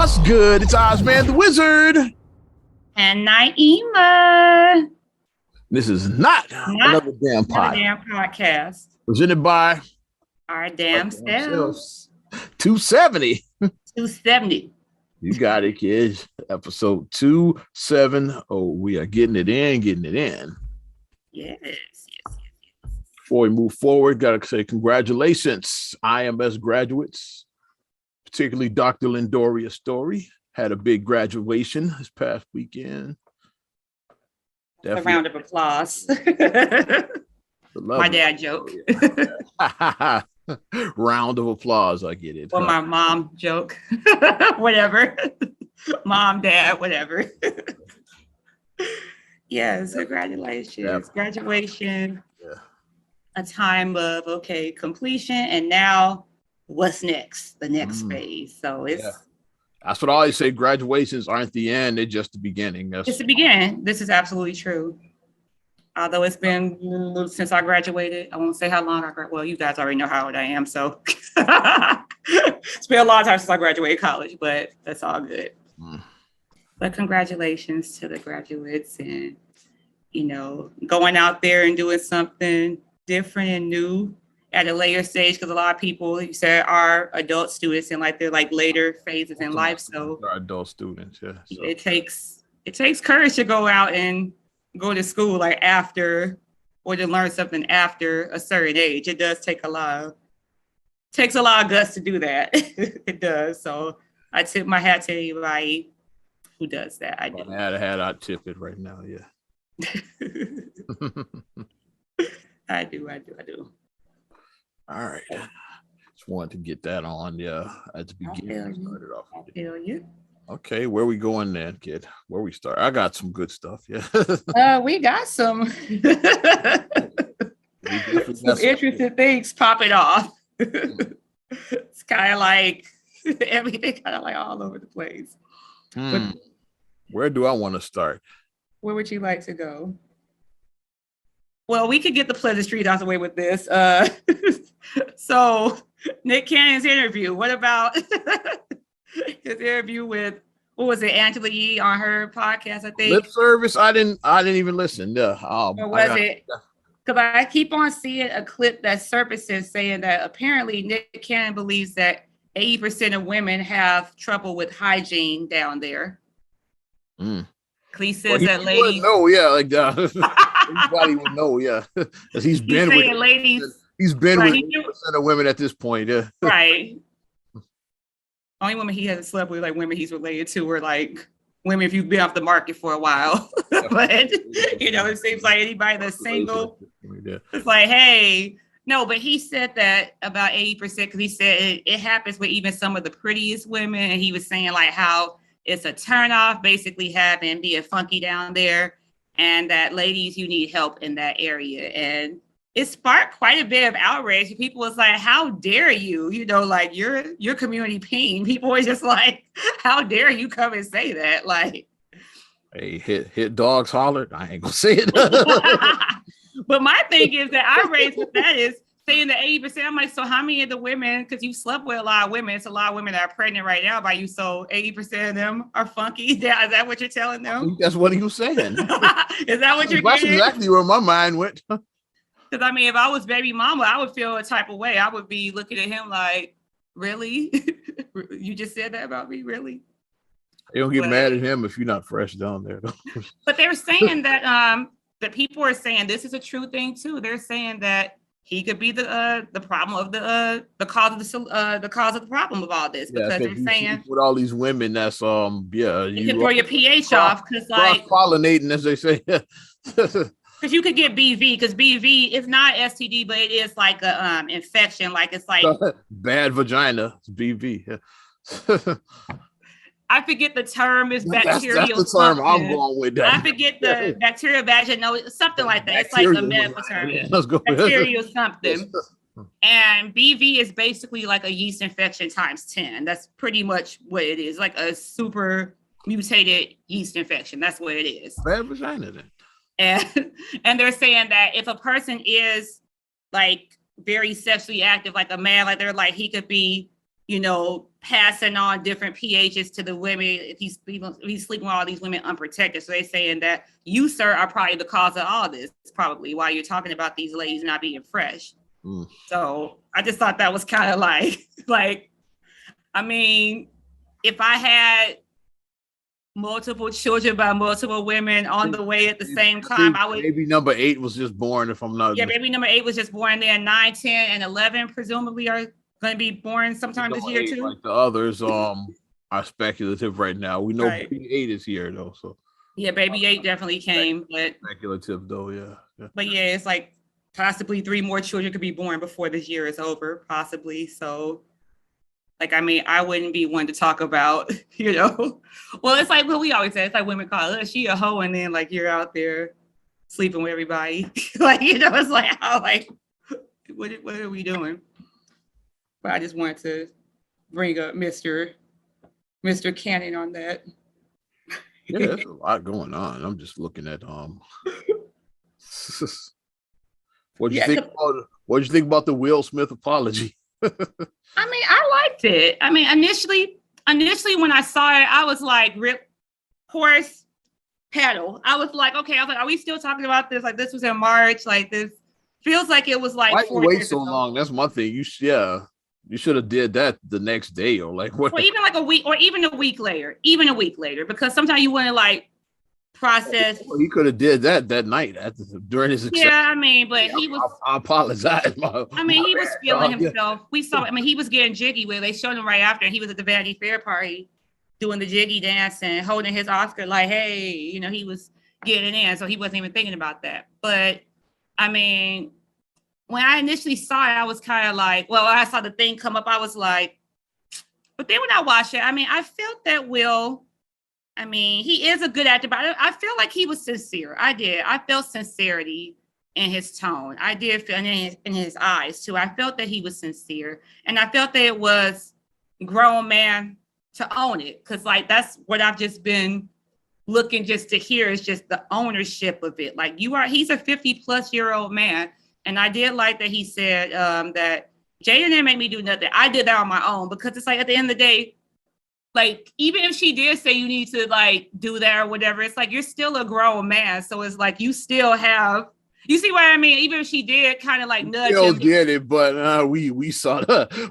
What's good? It's Ozman the Wizard. And Naima. This is not another damn podcast. Presented by our damn selves. 270. 270. You got it, kids. Episode 270. We are getting it in. Yes. Before we move forward, got to say congratulations, IMS graduates, particularly Dr. Lindoria Story. Had a big graduation this past weekend. Definitely. A round of applause. My dad joke. Round of applause. I get it. Well, my mom joke. Whatever. Mom, dad, whatever. Yes, congratulations. Yeah. Graduation. Yeah. A time of, completion. And now what's next? The next phase. So it's... Yeah. That's what I always say. Graduations aren't the end; they're just the beginning. It's the beginning. This is absolutely true. Although it's been since I graduated, I won't say how long I graduated. Well, you guys already know how old I am, so it's been a long time since I graduated college, but that's all good. But congratulations to the graduates, and going out there and doing something different and new at a later stage, because a lot of people, you said, are adult students and they're later phases in life. So they're adult students, yeah. So. It takes courage to go out and go to school after, or to learn something after a certain age. It does take takes a lot of guts to do that. It does. So I tip my hat to anybody who does that. I do. I'd tip it right now, yeah. I do. All right. Just wanted to get that on, yeah, at the beginning. Started off. I feel you. Okay, where we going then, kid? Where we start? I got some good stuff, yeah. We got some interesting things popping off. It's kind of everything kind of all over the place. But, where do I want to start? Where would you like to go? Well, we could get the pleasantries out of the way with this. So Nick Cannon's interview. What about his interview with, what was it, Angela Yee on her podcast, I think? Lip service? I didn't even listen. Yeah. Or was it? Because I keep on seeing a clip that surfaces saying that apparently Nick Cannon believes that 80% of women have trouble with hygiene down there. He says that ladies. No, yeah, everybody would know, yeah. Because he's been with ladies. He's been with 80% of women at this point, yeah. Right. Only women he hasn't slept with, women he's related to, are women if you've been off the market for a while. But it seems like anybody that's single, it's hey. No, but he said that about 80%, because he said it happens with even some of the prettiest women, and he was saying how it's a turnoff, basically being funky down there, and that ladies, you need help in that area. And it sparked quite a bit of outrage. People was how dare you? You're community peen. People were just how dare you come and say that? Hey, hit dogs hollered. I ain't gonna say it. But my thing is that outrage with that is saying that 80%. I'm so how many of the women, because you slept with a lot of women, it's a lot of women that are pregnant right now by you, so 80% of them are funky. Is that what you're telling them? I think that's what he was saying. Is that what you're That's getting? exactly where my mind went. Because if I was baby mama, I would feel a type of way. I would be looking at him really? You just said that about me, really? You don't get mad at him if you're not fresh down there. But they're saying that that people are saying this is a true thing too. They're saying that he could be the problem of the cause of the cause of the problem of all this, because they're saying with all these women, that's you can throw your pH off, because pollinating, as they say. Because you could get BV, because BV is not STD, but it is a infection. It's bad vagina. It's BV. I forget the term is bacterial. That's the term I'm going with. That. I forget the bacterial vaginosis, something like that. It's a medical term. Yeah, let's go. Bacterial something. And BV is basically a yeast infection times 10. That's pretty much what it is. A super mutated yeast infection. That's what it is. Bad vagina then. And they're saying that if a person is very sexually active, a man, he could be passing on different pHs to the women if he's sleeping with all these women unprotected. So they're saying that you, sir, are probably the cause of all this, probably while you're talking about these ladies not being fresh. So I just thought that was kind of like, I mean, if I had multiple children by multiple women on the way at the same time, I would. Baby number 8 was just born, if I'm not. Yeah, baby number 8 was just born. Then 9, 10, and 11 presumably are going to be born sometime this year too. Like the others, are speculative right now. We know baby 8 is here though, so. Yeah, baby 8 definitely came, but speculative though, yeah. But yeah, it's like possibly 3 more children could be born before this year is over, possibly. So, like, I mean, I wouldn't be one to talk about, Well, it's like what we always say. It's like women call it, she a hoe, and then like you're out there sleeping with everybody. Like, it's like, how, like, what are we doing? But I just wanted to bring up Mr. Cannon on that. Yeah, there's a lot going on. I'm just looking at What'd you think about the Will Smith apology? I mean, I liked it. I mean, initially when I saw it, I was like, rip, horse, pedal. I was like, okay, are we still talking about this? Like, this was in March. Like, this feels like it was like. Why you wait so long? That's one thing. You should have did that the next day or like what? Or even like a week, or even a week later. Because sometimes you want to like process. Well, he could have did that night during his. Yeah, I mean, but he was. I apologize. He was feeling himself. We saw. I mean, he was getting jiggy with. They showed him right after. He was at the Vanity Fair party, doing the jiggy dance and holding his Oscar. Like, hey, he was getting in, so he wasn't even thinking about that. But I mean, when I initially saw it, I was kind of like, well, when I saw the thing come up, I was like, but then when I watched it, I mean, I felt that Will. I mean, he is a good actor, but I feel like he was sincere. I did. I felt sincerity in his tone. I did feel in his eyes too. I felt that he was sincere, and I felt that it was grown man to own it, because like that's what I've just been looking just to hear is just the ownership of it. Like he's a 50-plus-year-old man, and I did like that he said that Jada didn't make me do nothing. I did that on my own, because it's like at the end of the day. Like, even if she did say you need to like do that or whatever, it's like you're still a grown man. So it's like you still have, you see what I mean? Even if she did kind of like nudge him. Get it, but we saw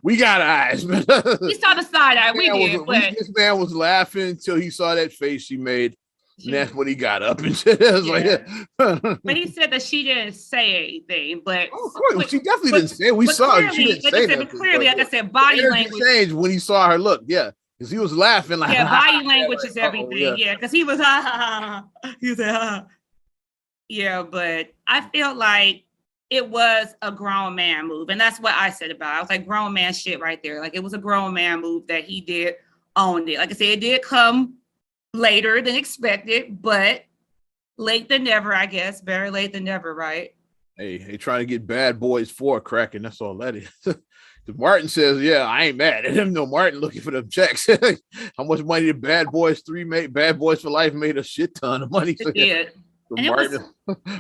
we got eyes. We saw the side eye. We did. But this man was laughing until he saw that face she made. And that's when he got up and shit. But he said that she didn't say anything. But of course, she definitely didn't say it. We saw her. She didn't say that. But clearly, like I said, body language changed when he saw her look. Yeah. Because he was laughing like body language is everything. Yeah, because he was he said yeah, but I felt like it was a grown man move, and that's what I said about it. I was like, grown man shit right there. Like, it was a grown man move that he did own it. Like I said, it did come later than expected, but late than never, I guess. Better late than never, right? Hey, they trying to get Bad Boys 4 cracking. That's all that is. Martin says, yeah, I ain't mad at him. No, Martin looking for them checks. How much money did Bad Boys 3 make? Bad Boys for Life made a shit ton of money. So, yeah. So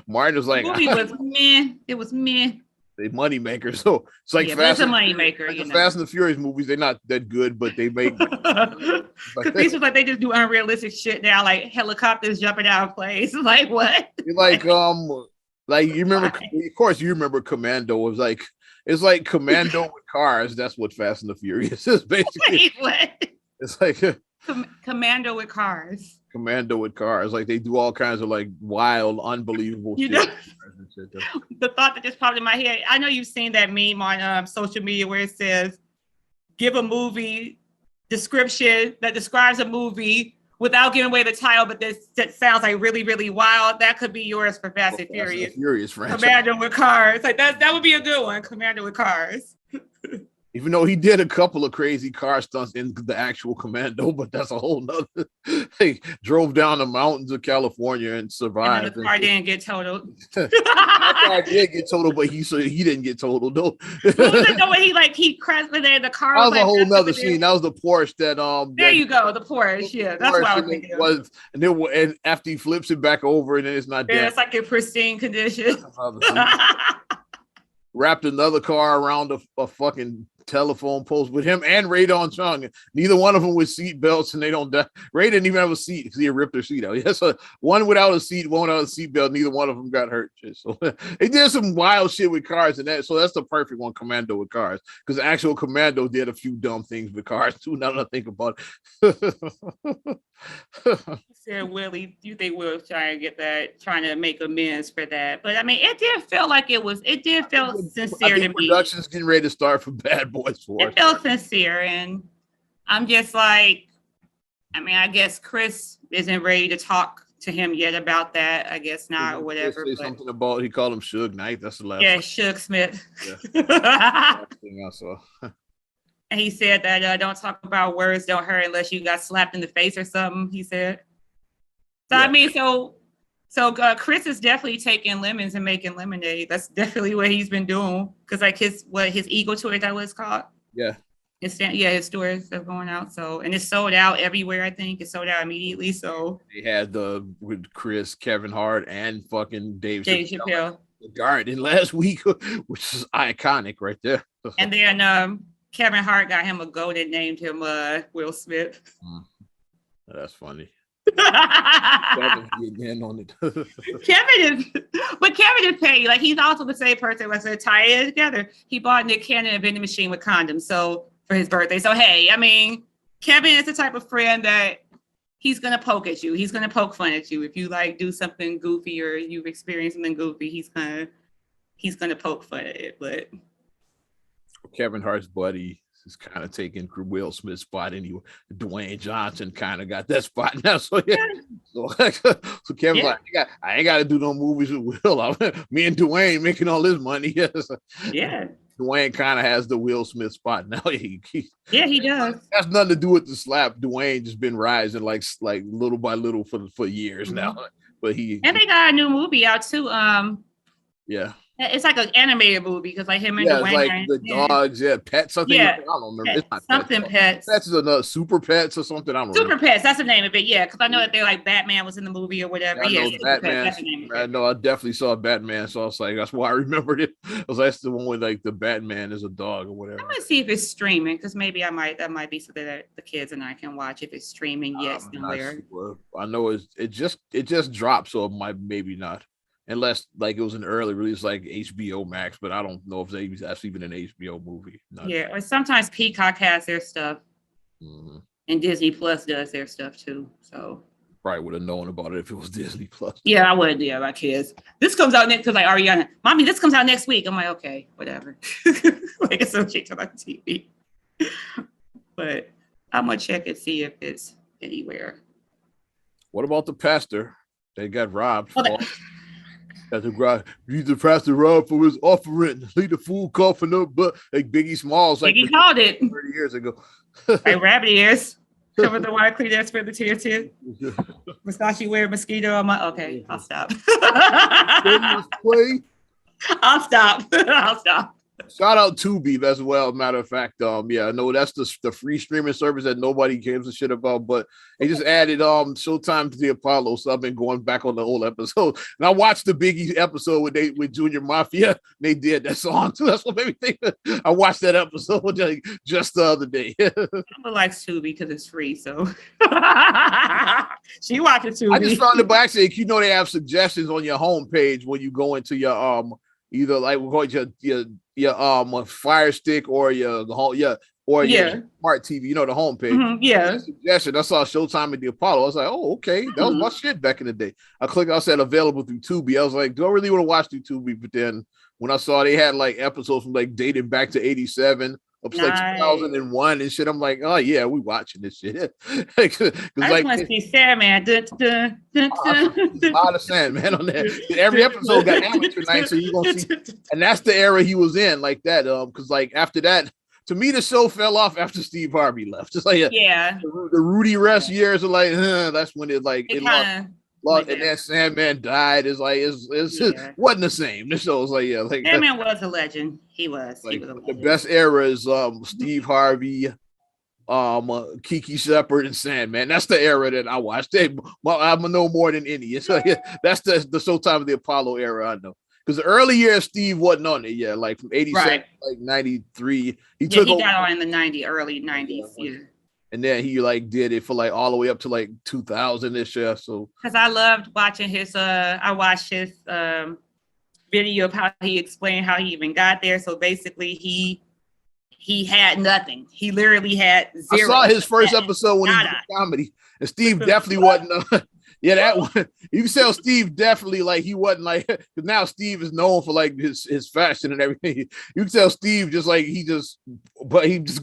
Martin was like, the movie was meh. It was meh. They money makers. So it's like it's a money maker. Like the Fast and the Furious movies, they're not that good, but they make because these are like they just do unrealistic shit now, like helicopters jumping out of planes. Like what? Like you remember, of course you remember Commando was like. It's like Commando with cars. That's what Fast and the Furious is basically. Wait, what? It's like Commando with cars. Commando with cars. Like they do all kinds of like wild, unbelievable shit. The thought that just popped in my head. I know you've seen that meme on social media where it says, "Give a movie description that describes a movie without giving away the title, but that sounds like really, really wild." That could be yours for Fast and Furious. Furious franchise. Commando with cars. Like that would be a good one. Commando with cars. Even though he did a couple of crazy car stunts in the actual Commando, but that's a whole nother. He drove down the mountains of California and survived. And the car didn't get totaled. That car did get totaled, but he didn't get totaled though. What was it though when he crashed in there? The car. That was a whole nother scene. That was the Porsche that There you go, the Porsche. Yeah, that's what I was thinking. And after he flips it back over, and then it's not dead. Yeah, it's like in pristine condition. Wrapped another car around a fucking telephone poles with him and Ray Don Chung. Neither one of them with seat belts, and they don't die. Ray didn't even have a seat because he ripped their seat out. Yes, one without a seat, one without a seat belt. Neither one of them got hurt. So they did some wild shit with cars, and so that's the perfect one, Commando with cars, because the actual Commando did a few dumb things with cars too. Now that I think about it. Said Willie, you think Will's trying to make amends for that? But I mean, it did feel like it did feel sincere to me. Production's getting ready to start for Bad Boys 4. It felt sincere, and I'm just like, I mean, I guess Chris isn't ready to talk to him yet about that. I guess not, or whatever. Say something about, he called him Suge Knight. That's the last. Yeah, Suge Smith. Yeah. Thing I saw. And he said that don't talk about words don't hurt unless you got slapped in the face or something. He said. So yeah. I mean, so Chris is definitely taking lemons and making lemonade. That's definitely what he's been doing. Because like his Eagle tour, is that what it's called? Yeah. His stores are going out. So, and it's sold out everywhere. I think it's sold out immediately. So they had with Chris, Kevin Hart, and fucking Dave Chappelle. The Garden last week, which is iconic right there. And then Kevin Hart got him a goat and named him Will Smith. That's funny. Kevin's getting in on it. Kevin is petty. Like, he's also the same person that said tie it together. He bought Nick Cannon a vending machine with condoms for his birthday. So hey, I mean, Kevin is the type of friend that he's gonna poke at you. He's gonna poke fun at you if you like do something goofy or you've experienced something goofy. He's gonna poke fun at it. But Kevin Hart's buddy is kind of taking Will Smith's spot anyway. Dwayne Johnson kind of got that spot now. So yeah. So Kevin's like, I ain't got to do no movies with Will. Me and Dwayne making all this money. Yeah. Dwayne kind of has the Will Smith spot now. He does. That's nothing to do with the slap. Dwayne just been rising like little by little for years now. But they got a new movie out too. Yeah. It's like an animated movie because like him and Dwayne. Like the dogs, pets. I think. Yeah. I don't remember. It's not something pets. Pets is another Super Pets or something. I don't remember. Super Pets. That's the name of it. Yeah, because I know that they're like Batman was in the movie or whatever. Yeah, Batman. That's the name of it. I know. I definitely saw Batman, so I was like, that's why I remembered it. I was like, that's the one with like the Batman is a dog or whatever. I'm gonna see if it's streaming because maybe that might be something that the kids and I can watch if it's streaming yet somewhere. I know it just dropped, so it might maybe not. Unless like it was an early release like HBO Max, but I don't know if that's even an HBO movie. Or sometimes Peacock has their stuff, and Disney Plus does their stuff too. So probably would have known about it if it was Disney Plus. Yeah, I would. Yeah, my kids. This comes out next because like Ariana, mommy, this comes out next week. I'm like, okay, whatever. Like it's okay to like TV, but I'm gonna check and see if it's anywhere. What about the pastor? They got robbed. That's a guy. He's the pastor robbed for his offering. Leave the fool coughing up, but like Biggie Smalls, like Biggie called it 30 years ago. Like rabbit ears. Cover the wire, clean that, spread the tear. Versace wear mosquito on my. Okay, I'll stop. I'll stop. Shout out Tubi as well. Matter of fact, I know that's the free streaming service that nobody gives a shit about, but they just added Showtime to the Apollo, so I've been going back on the old episode, and I watched the Biggie episode with Junior Mafia. They did that song too. That's what made me think. I watched that episode just the other day. I like Tubi because it's free, so she watches Tubi. I just found it by accident. You know they have suggestions on your homepage when you go into your either like your Fire Stick or your smart TV, you know, the homepage. Suggestion. I saw Showtime at the Apollo. I was like, oh, okay, that was my shit back in the day. I clicked. I said available through Tubi. I was like, do I really want to watch through Tubi? But then when I saw they had like episodes from like dating back to '87 up to like 2001 and shit, I'm like, oh yeah, we watching this shit. I just want to see Sandman. A lot of Sandman on there. Every episode got amateur night, so you gonna see, and that's the era he was in, like that. Because like after that, to me, the show fell off after Steve Harvey left. Just like the Rudy Rest years are like, that's when it lost, and then Sandman died. It's like it wasn't the same. The show was like Sandman was a legend. He was. Like, he was a legend. The best era is Steve Harvey, Kiki Shepard, and Sandman. That's the era that I watched. I know more than any. It's like, that's the Showtime of the Apollo era. I know because the early years Steve wasn't on it yet. Like from 87, Right. like 93, he Yeah, took he over, got on in the early 90s. Yeah. and then he like did it for like all the way up to like 2000 this year. So because I loved watching his I watched his video of how he explained how he even got there. So basically he had nothing. He literally had zero. I saw his first episode when he did comedy, and Steve definitely wasn't. Yeah, that one. You can tell Steve definitely like he wasn't like, because now Steve is known for like his fashion and everything. You can tell Steve just like he just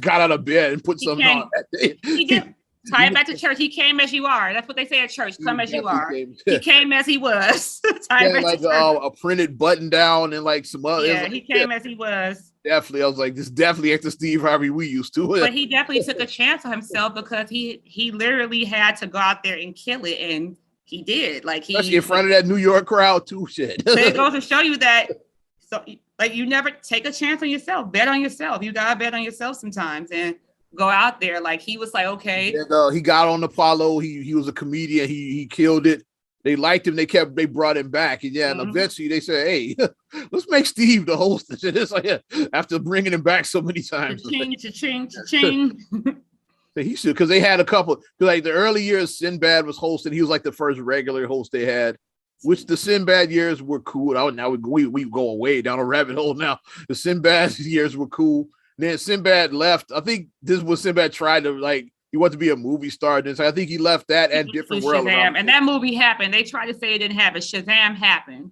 got out of bed and put something on that day. He did. Tie it back to church. He came as you are. That's what they say at church. Come as you are. He came as he was. Yeah, like a printed button down and like some other. Yeah, he came as he was. Definitely, I was like, this definitely ain't the Steve Harvey we used to. But he definitely took a chance on himself because he literally had to go out there and kill it, and he did. Like especially in front of that New York crowd too. Shit. So it goes to show you that. So like you never take a chance on yourself. Bet on yourself. You gotta bet on yourself sometimes and go out there. Like he was like, okay. And, he got on Apollo. He was a comedian. He killed it. They liked him. They brought him back. And and eventually they said, hey, let's make Steve the host. It's like, after bringing him back so many times. Cha-ching. He should, because they had a couple, like the early years, Sinbad was hosting. He was like the first regular host they had, which the Sinbad years were cool. Now we go way down a rabbit hole now. The Sinbad years were cool. Then Sinbad left. I think this was Sinbad tried to like, he wanted to be a movie star. And so I think he left that and Different World. And that movie happened. They tried to say it didn't happen. Shazam happened.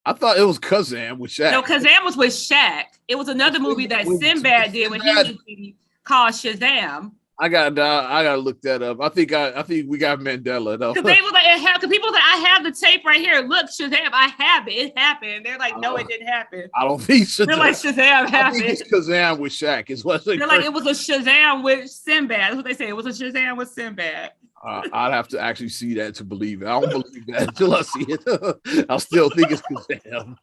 I thought it was Kazam with Shaq. No, Kazam was with Shaq. It was another movie that Sinbad did when he was called Shazam. I gotta look that up. I think we got Mandela though. Because they were like, because people like, I have the tape right here. Look, Shazam, I have it. It happened. They're like, no, it didn't happen. I don't think so. They're like, Shazam happened. I think it's Kazam with Shaq. Is what they're like, it was a Shazam with Sinbad. That's what they say. It was a Shazam with Sinbad. I'd have to actually see that to believe it. I don't believe that until I see it. I still think it's Kazam.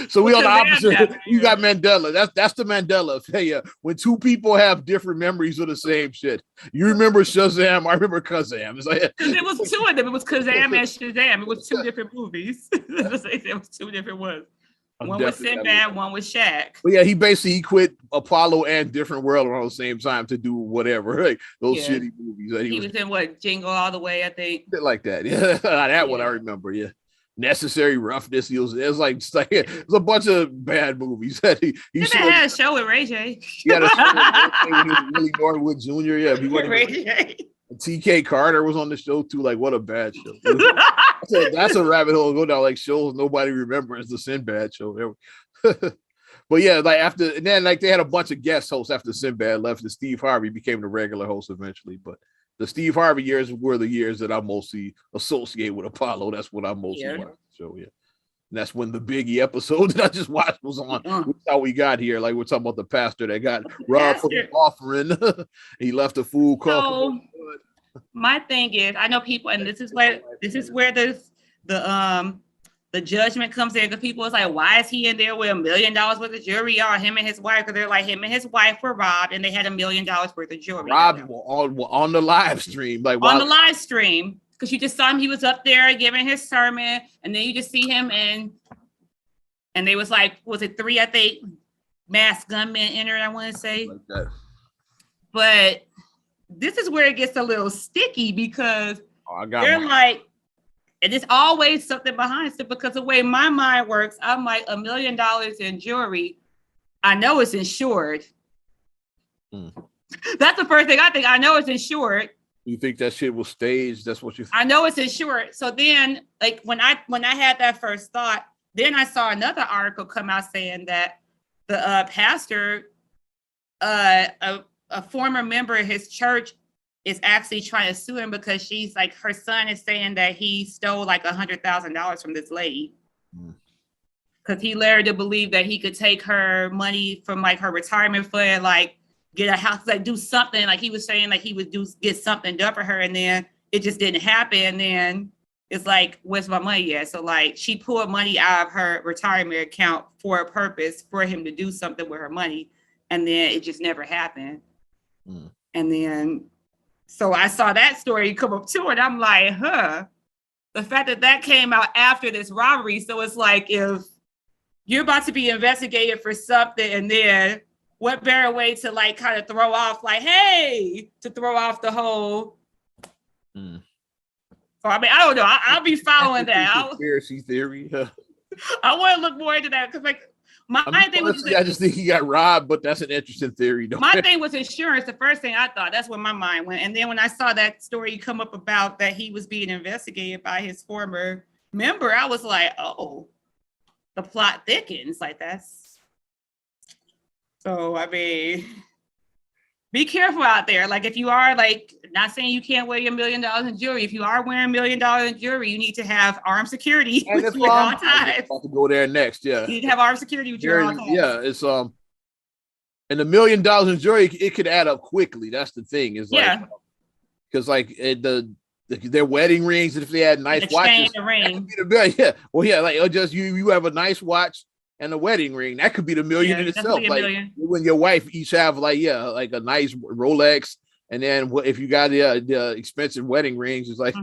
So we on the opposite. You got Mandela. That's the Mandela. Hey, when two people have different memories of the same shit. You remember Shazam, I remember Kazam. It's like, it was two of them. It was Kazam and Shazam. It was two different movies. It was two different ones. One with Sinbad, one with Shaq. But yeah, he quit Apollo and Different World around the same time to do whatever, like those shitty movies. He was in what, Jingle All the Way, I think. Like that. Yeah, that one I remember. Yeah, Necessary Roughness. It was like it was a bunch of bad movies that he had a show with Ray J. He had a show when he was Willie Norwood Jr. Yeah, Ray J. T.K. Carter was on the show too. Like, what a bad show. That's a rabbit hole to go down. Like shows nobody remembers, the Sinbad show. But yeah, like after, and then like they had a bunch of guest hosts after Sinbad left, and Steve Harvey became the regular host eventually. But the Steve Harvey years were the years that I mostly associate with Apollo. That's what I mostly watched the show. Yeah. And that's when the Biggie episode that I just watched was on. That's how we got here. Like we're talking about the pastor that got robbed for the offering. He left a food call. So my thing is, I know people, and this is where the judgment comes in, because people is like, why is he in there with $1 million worth of jewelry, or him and his wife? Because they're like, him and his wife were robbed, and they had $1 million worth of jewelry. Robbed on the live stream, like on the live stream. Because you just saw him, he was up there giving his sermon, and then you just see him, and they was like, was it 3, I think, masked gunmen entered, I want to say. Like that. But this is where it gets a little sticky, because they're like, and it's always something behind it, because the way my mind works, I'm like, $1 million in jewelry, I know it's insured. That's the first thing I think. I know it's insured. You think that shit was staged? That's what you think? I know it's insured. So then, like when I had that first thought, then I saw another article come out saying that the pastor, a former member of his church, is actually trying to sue him because she's like, her son is saying that he stole like $100,000 from this lady. Because he led her to believe that he could take her money from like her retirement fund, like get a house, like do something. Like he was saying, like he would get something done for her, and then it just didn't happen. And then it's like, where's my money at? So like she pulled money out of her retirement account for a purpose for him to do something with her money, and then it just never happened. And then, so I saw that story come up too, and I'm like, the fact that came out after this robbery. So it's like, if you're about to be investigated for something, and then what better way to like kind of throw off, like, hey, to throw off the whole. So I mean, I don't know. I'll be following that. Conspiracy theory. I want to look more into that because, like, my thing was, I just think he got robbed, but that's an interesting theory. My thing was insurance. The first thing I thought, that's where my mind went. And then when I saw that story come up about that he was being investigated by his former member, I was like, oh, the plot thickens. Like, that's. So, I mean, be careful out there. Like, if you are, like, not saying you can't wear your $1 million in jewelry. If you are wearing $1 million in jewelry, you need to have armed security with you at all times. About to go there next, yeah. You need to have armed security with you at all times. Yeah, it's and the $1 million in jewelry, it could add up quickly. That's the thing. Is like, because like their wedding rings, if they had nice watches, ring. Yeah, well, yeah, like just you have a nice watch and a wedding ring, that could be the million in itself. Like when your wife each have like a nice Rolex, and then if you got the expensive wedding rings, it's like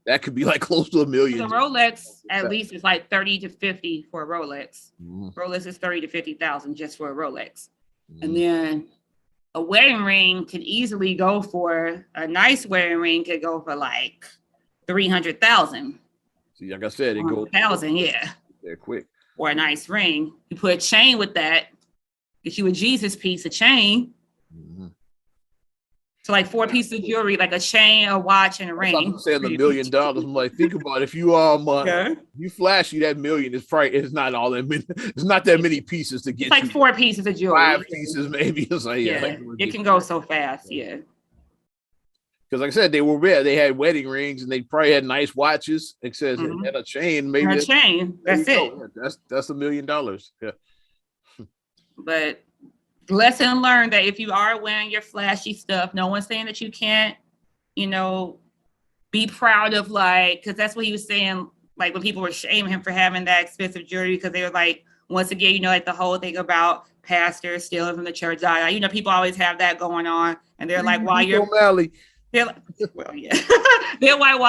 that could be like close to $1 million. The Rolex at least is like 30 to 50 for a Rolex. Rolex is 30 to 50,000 just for a Rolex, and then a wedding ring could easily go for a nice wedding ring could go for like 300,000. See, like I said, it goes 1,000, yeah. They're quick. Or a nice ring. You put a chain with that, get you a Jesus piece, a chain. So like 4 pieces of jewelry, like a chain, a watch, and a ring. I'm saying $1 million. I'm like, think about it. If you you flash you that million, it's not all that many. It's not that many pieces to get. It's like 4 pieces of jewelry. 5 pieces maybe. It's like like, it can go so fast. Yeah. Because like I said, they were rare. They had wedding rings and they probably had nice watches. It says and a chain, maybe a chain. That's it. That's $1 million. Yeah. But lesson learned that if you are wearing your flashy stuff, no one's saying that you can't, be proud of, like, because that's what he was saying, like when people were shaming him for having that expensive jewelry, because they were like, once again, like the whole thing about pastors stealing from the church. People always have that going on, and they're like, while you're they're like, well, yeah. They're like,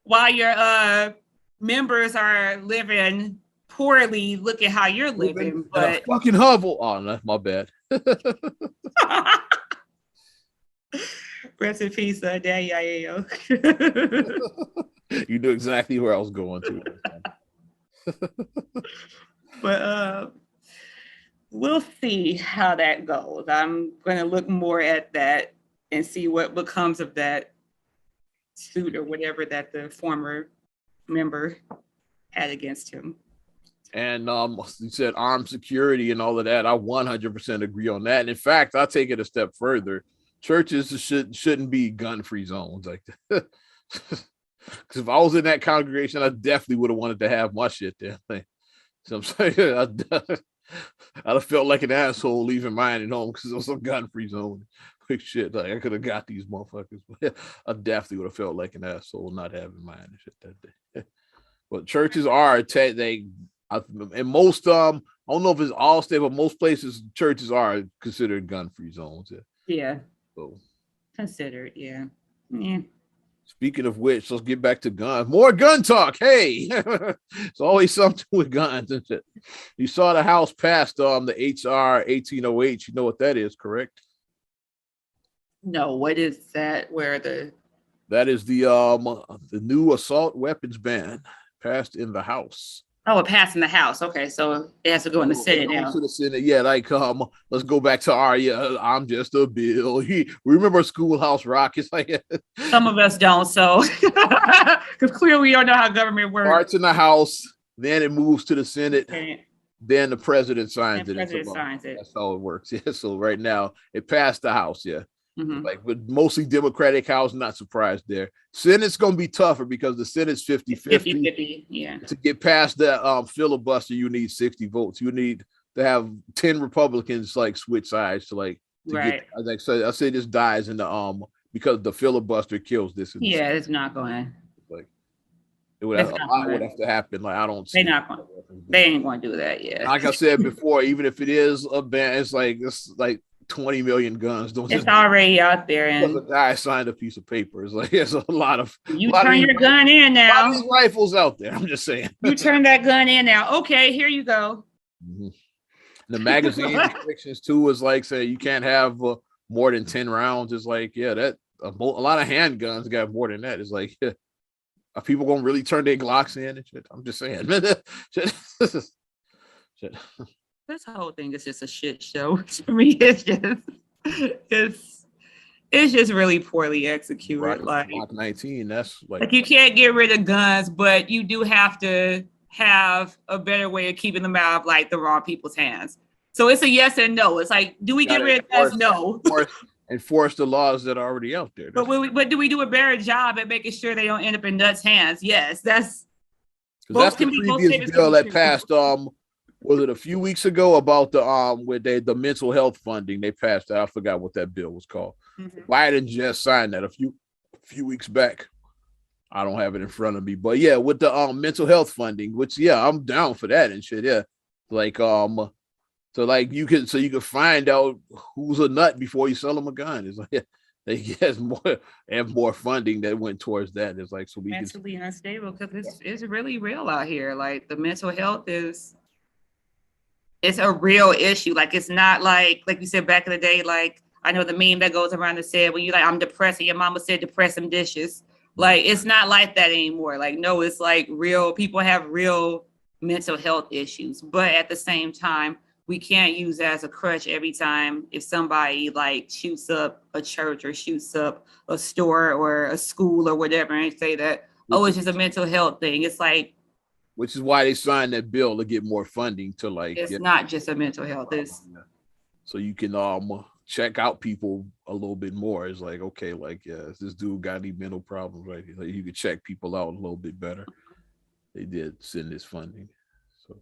while your members are living poorly, look at how you're living. But fucking hovel. Oh, no, my bad. Rest in peace, Daddy Yayo. You knew exactly where I was going to. But we'll see how that goes. I'm going to look more at that and see what becomes of that suit or whatever that the former member had against him. And you said armed security and all of that. I 100% agree on that. And in fact, I'll take it a step further. Churches shouldn't be gun-free zones like that. Because if I was in that congregation, I definitely would have wanted to have my shit there. So I'm saying I'd have felt like an asshole leaving mine at home because it was a gun-free zone. Like shit, like I could have got these motherfuckers. But I definitely would have felt like an asshole not having mine and shit that day. But churches are and most I don't know if it's all state, but most places churches are considered gun-free zones. Yeah. So considered, yeah. Speaking of which, let's get back to guns. More gun talk. Hey, it's always something with guns, isn't it? You saw the House passed the HR 1808. You know what that is, correct? No, what is that? That is the new assault weapons ban passed in the House. Oh, it passed in the House. Okay, so it has to go in the Senate now. To the Senate, yeah. Like, let's go back to I'm just a bill. We remember Schoolhouse Rock. It's like some of us don't, so because clearly we don't know how government works. Starts in the House, then it moves to the Senate, then the president signs it. That's how it works. Yeah. So right now it passed the House. Yeah. Like with mostly Democratic House, not surprised there. Senate's gonna be tougher because the Senate's 50-50. Yeah. To get past that filibuster, you need 60 votes. You need to have 10 Republicans like switch sides to get. I say this dies in the because the filibuster kills this. Yeah, it's not going. Like it would have to happen. Like I don't. They ain't going to do that. Yeah. Like I said before, even if it is a ban, it's like 20 million guns. Don't It's just already out there, because a and guy signed a piece of paper. It's like there's a lot of you turn your gun in a lot of now. these rifles out there. I'm just saying. You turn that gun in now. Okay, here you go. Mhm. The magazine restrictions too is like say you can't have more than 10 rounds. It's like that a lot of handguns got more than that. It's like are people gonna really turn their Glocks in and shit? I'm just saying. Shit. This whole thing is just a shit show. To me, it's just really poorly executed. Like 19, that's like you can't get rid of guns, but you do have to have a better way of keeping them out of like the wrong people's hands. So it's a yes and no. It's like, do we get rid of guns? No. Enforce the laws that are already out there. But do we do a better job at making sure they don't end up in nuts' hands? Yes, that's the previous bill that passed. Was it a few weeks ago about the with the mental health funding? They passed that. I forgot what that bill was called. Mm-hmm. Biden just signed that a few weeks back. I don't have it in front of me, but yeah, with the mental health funding, which I'm down for that and shit. Yeah, like so like you can find out who's a nut before you sell them a gun. It's like they get more funding that went towards that. It's like so we mentally unstable because it's really real out here. Like the mental health it's a real issue. Like it's not like you said back in the day. Like I know the meme that goes around that said when you like I'm depressed and your mama said depress them dishes. Like it's not like that anymore. Like no, it's like real people have real mental health issues, but at the same time we can't use that as a crutch every time if somebody like shoots up a church or shoots up a store or a school or whatever and say that, it's just a mental health thing. It's like, which is why they signed that bill to get more funding to like. It's not just a mental health. So you can check out people a little bit more. It's like, okay, like, is this dude got any mental problems, right? Like you could check people out a little bit better. They did send this funding. So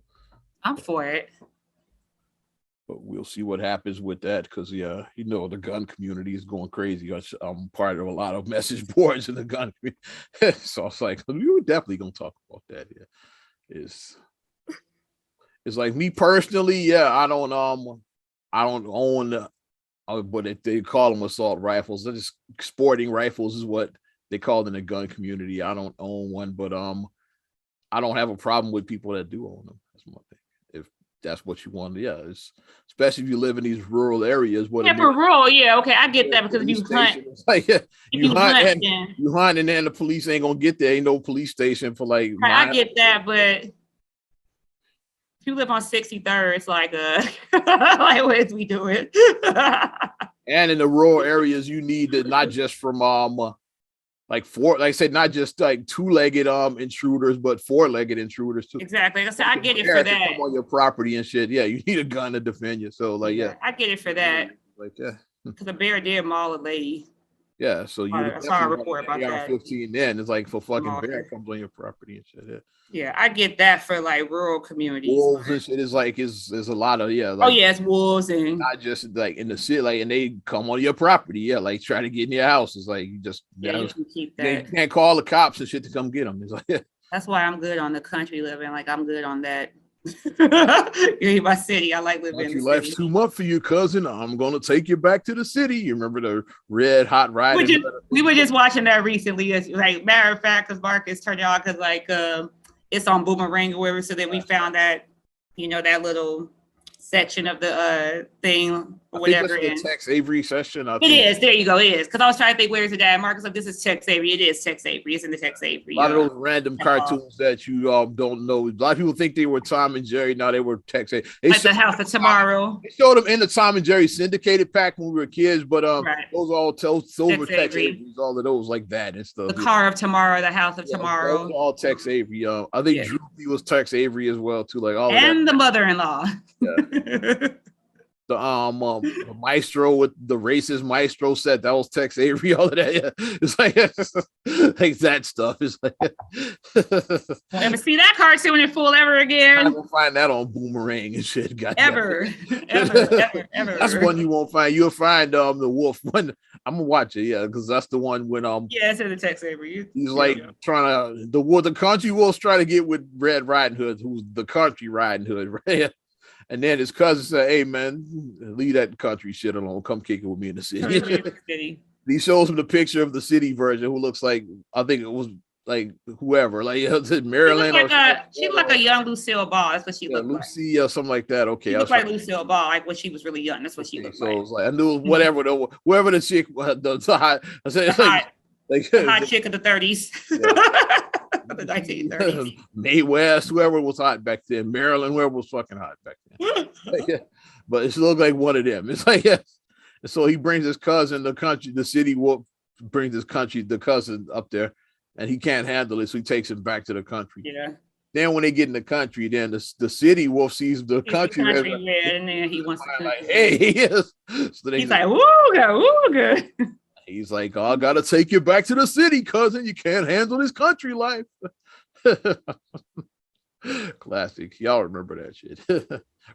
I'm for it. But we'll see what happens with that because, the gun community is going crazy. I'm part of a lot of message boards in the gun community. So it's like, we were definitely going to talk about that. Yeah. It's like me personally, I don't own, but they call them assault rifles. They're just sporting rifles is what they call it in the gun community. I don't own one, but I don't have a problem with people that do own them. That's my thing. If that's what you want, it's especially if you live in these rural areas. For rural, okay, I get that because if you hunt, like, you hunt, and then the police ain't gonna get there. Ain't no police station for like. I get that, but if you live on 63rd, it's like like what is we doing? And in the rural areas, you need to not just from like I said, not just like two-legged intruders, but four-legged intruders too. Exactly. I get it for that. Come on your property and shit. Yeah, you need a gun to defend you. So like, I get it for that. Like, because a bear did maul a lady. Yeah, so I saw a report about that. 15 then it's like for fucking bear comes on your property and shit. Yeah, I get that for like rural communities. Wolves and shit is like is a lot of it's wolves and not just like in the city, like and they come on your property, like try to get in your house. It's like you just you can keep that. You can't call the cops and shit to come get them. It's like that's why I'm good on the country living. Like I'm good on that. You're in my city. I like living in the city. Life's too much for you, cousin. I'm gonna take you back to the city. You remember the red hot ride? We were just watching that recently. It's like matter of fact, because Marcus turned it on because like it's on Boomerang or whatever. So then we found that that little section of the thing or whatever. It's the Tex Avery session. It is. There you go. It is. Because I was trying to think, where is it at? Marcus, like, this is Tex Avery. It is Tex Avery. It's in the Tex Avery. A lot of those random cartoons that you don't know. A lot of people think they were Tom and Jerry. No, they were Tex Avery. Like the House of Tomorrow. They showed them in the Tom and Jerry syndicated pack when we were kids, but those were Tex Avery's, all of those like that and stuff. The Car of Tomorrow, the House of Tomorrow. Those all Tex Avery. I think Droopy was Tex Avery as well too. Like all and the mother-in-law. Yeah. The maestro with the racist maestro set, that was Tex Avery, all of that. Yeah. It's like that stuff. It's like ever see that cartoon in full ever again? I'm gonna find that on Boomerang and shit. Ever. That's one you won't find. You'll find the wolf one. I'm gonna watch it, because that's the one when it's in the Tex Avery. He's like trying to the country wolves try to get with Red Riding Hood, who's the country Riding Hood, right? And then his cousin said, "Hey man, leave that country shit alone. Come kick it with me in the city." He shows him the picture of the city version, who looks like, I think it was like whoever, like Maryland. She looked like a young Lucille Ball. That's what she looked like. Lucy or something like that. Okay, she looked like Lucille Ball, like when she was really young. That's what she looked so like. it was like I knew whatever whoever the chick the hot, I said the hot chick of the 30s. The 1930s. Mae West, whoever was hot back then. Maryland, whoever was fucking hot back then. But it looked like one of them. It's like, yeah. So he brings his cousin, the city wolf brings the cousin up there, and he can't handle it, so he takes him back to the country. Yeah. Then when they get in the country, then the city wolf sees the country, and then he wants to like, hey, so he's like, "Woo, good." He's like, "Oh, I gotta take you back to the city, cousin. You can't handle this country life." Classic. Y'all remember that shit.